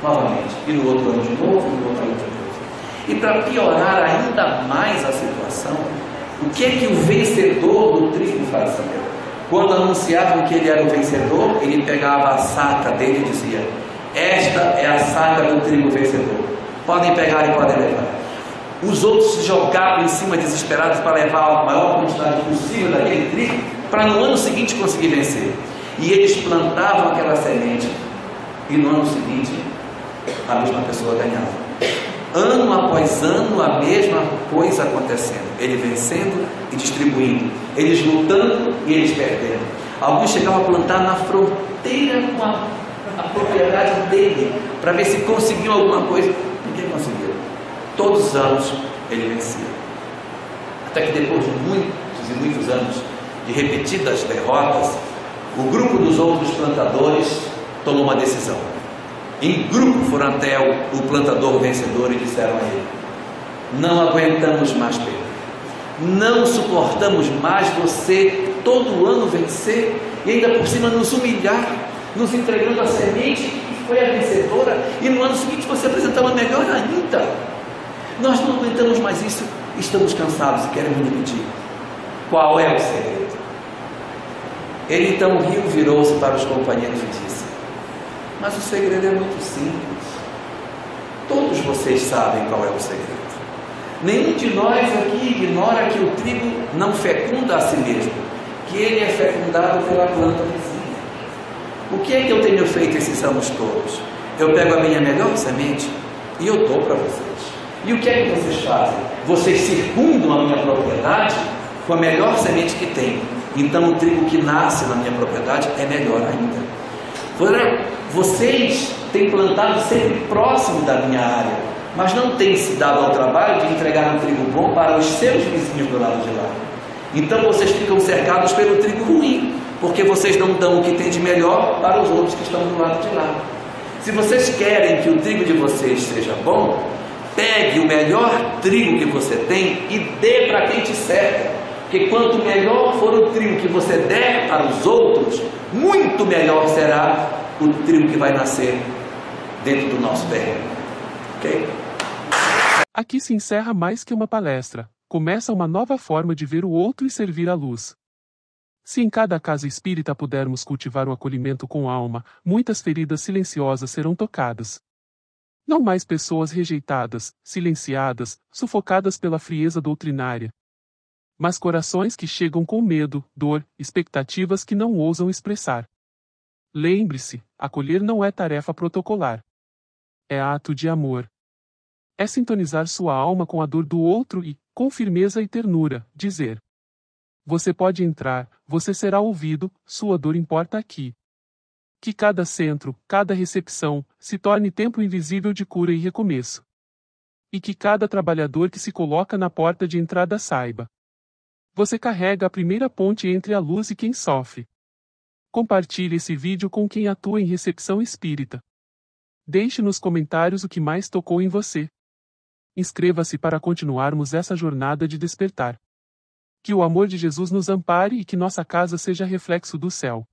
novamente, e no outro ano de novo, e no outro ano de novo. E para piorar ainda mais a situação, o que é que o vencedor do trigo fazia? Quando anunciavam que ele era o vencedor, ele pegava a saca dele e dizia: esta é a saca do trigo vencedor, podem pegar e podem levar. Os outros se jogavam em cima desesperados para levar a maior quantidade possível daquele trigo, para no ano seguinte conseguir vencer. E eles plantavam aquela semente, e no ano seguinte a mesma pessoa ganhava. Ano após ano, a mesma coisa acontecendo, ele vencendo e distribuindo, eles lutando e eles perdendo. Alguns chegavam a plantar na fronteira com a propriedade dele, para ver se conseguiam alguma coisa. Ninguém conseguiu. Todos os anos ele vencia, até que depois de muitos e muitos anos de repetidas derrotas, o grupo dos outros plantadores tomou uma decisão. Em grupo foram até o plantador vencedor e disseram a ele: não aguentamos mais perder, não suportamos mais você todo ano vencer e ainda por cima nos humilhar, nos entregando a semente que foi a vencedora, e no ano seguinte você apresentar uma melhor ainda. Nós não aguentamos mais isso, estamos cansados e queremos repetir. Qual é o segredo? Ele então riu, virou-se para os companheiros e disse: mas o segredo é muito simples. Todos vocês sabem qual é o segredo. Nenhum de nós aqui ignora que o trigo não fecunda a si mesmo, que ele é fecundado pela planta vizinha. O que é que eu tenho feito esses anos todos? Eu pego a minha melhor semente e eu dou para vocês. E o que é que vocês fazem? Vocês circundam a minha propriedade com a melhor semente que tem. Então o trigo que nasce na minha propriedade é melhor ainda. Vocês têm plantado sempre próximo da minha área, mas não tem se dado ao trabalho de entregar um trigo bom para os seus vizinhos do lado de lá. Então vocês ficam cercados pelo trigo ruim, porque vocês não dão o que tem de melhor para os outros que estão do lado de lá. Se vocês querem que o trigo de vocês seja bom, pegue o melhor trigo que você tem e dê para quem te cerca. Porque quanto melhor for o trigo que você der para os outros, muito melhor será o trigo que vai nascer dentro do nosso terreno. Ok? Aqui se encerra mais que uma palestra. Começa uma nova forma de ver o outro e servir à luz. Se em cada casa espírita pudermos cultivar o acolhimento com alma, muitas feridas silenciosas serão tocadas. Não mais pessoas rejeitadas, silenciadas, sufocadas pela frieza doutrinária, mas corações que chegam com medo, dor, expectativas que não ousam expressar. Lembre-se, acolher não é tarefa protocolar. É ato de amor. É sintonizar sua alma com a dor do outro e, com firmeza e ternura, dizer: você pode entrar, você será ouvido, sua dor importa aqui. Que cada centro, cada recepção, se torne tempo invisível de cura e recomeço. E que cada trabalhador que se coloca na porta de entrada saiba: você carrega a primeira ponte entre a luz e quem sofre. Compartilhe esse vídeo com quem atua em recepção espírita. Deixe nos comentários o que mais tocou em você. Inscreva-se para continuarmos essa jornada de despertar. Que o amor de Jesus nos ampare e que nossa casa seja reflexo do céu.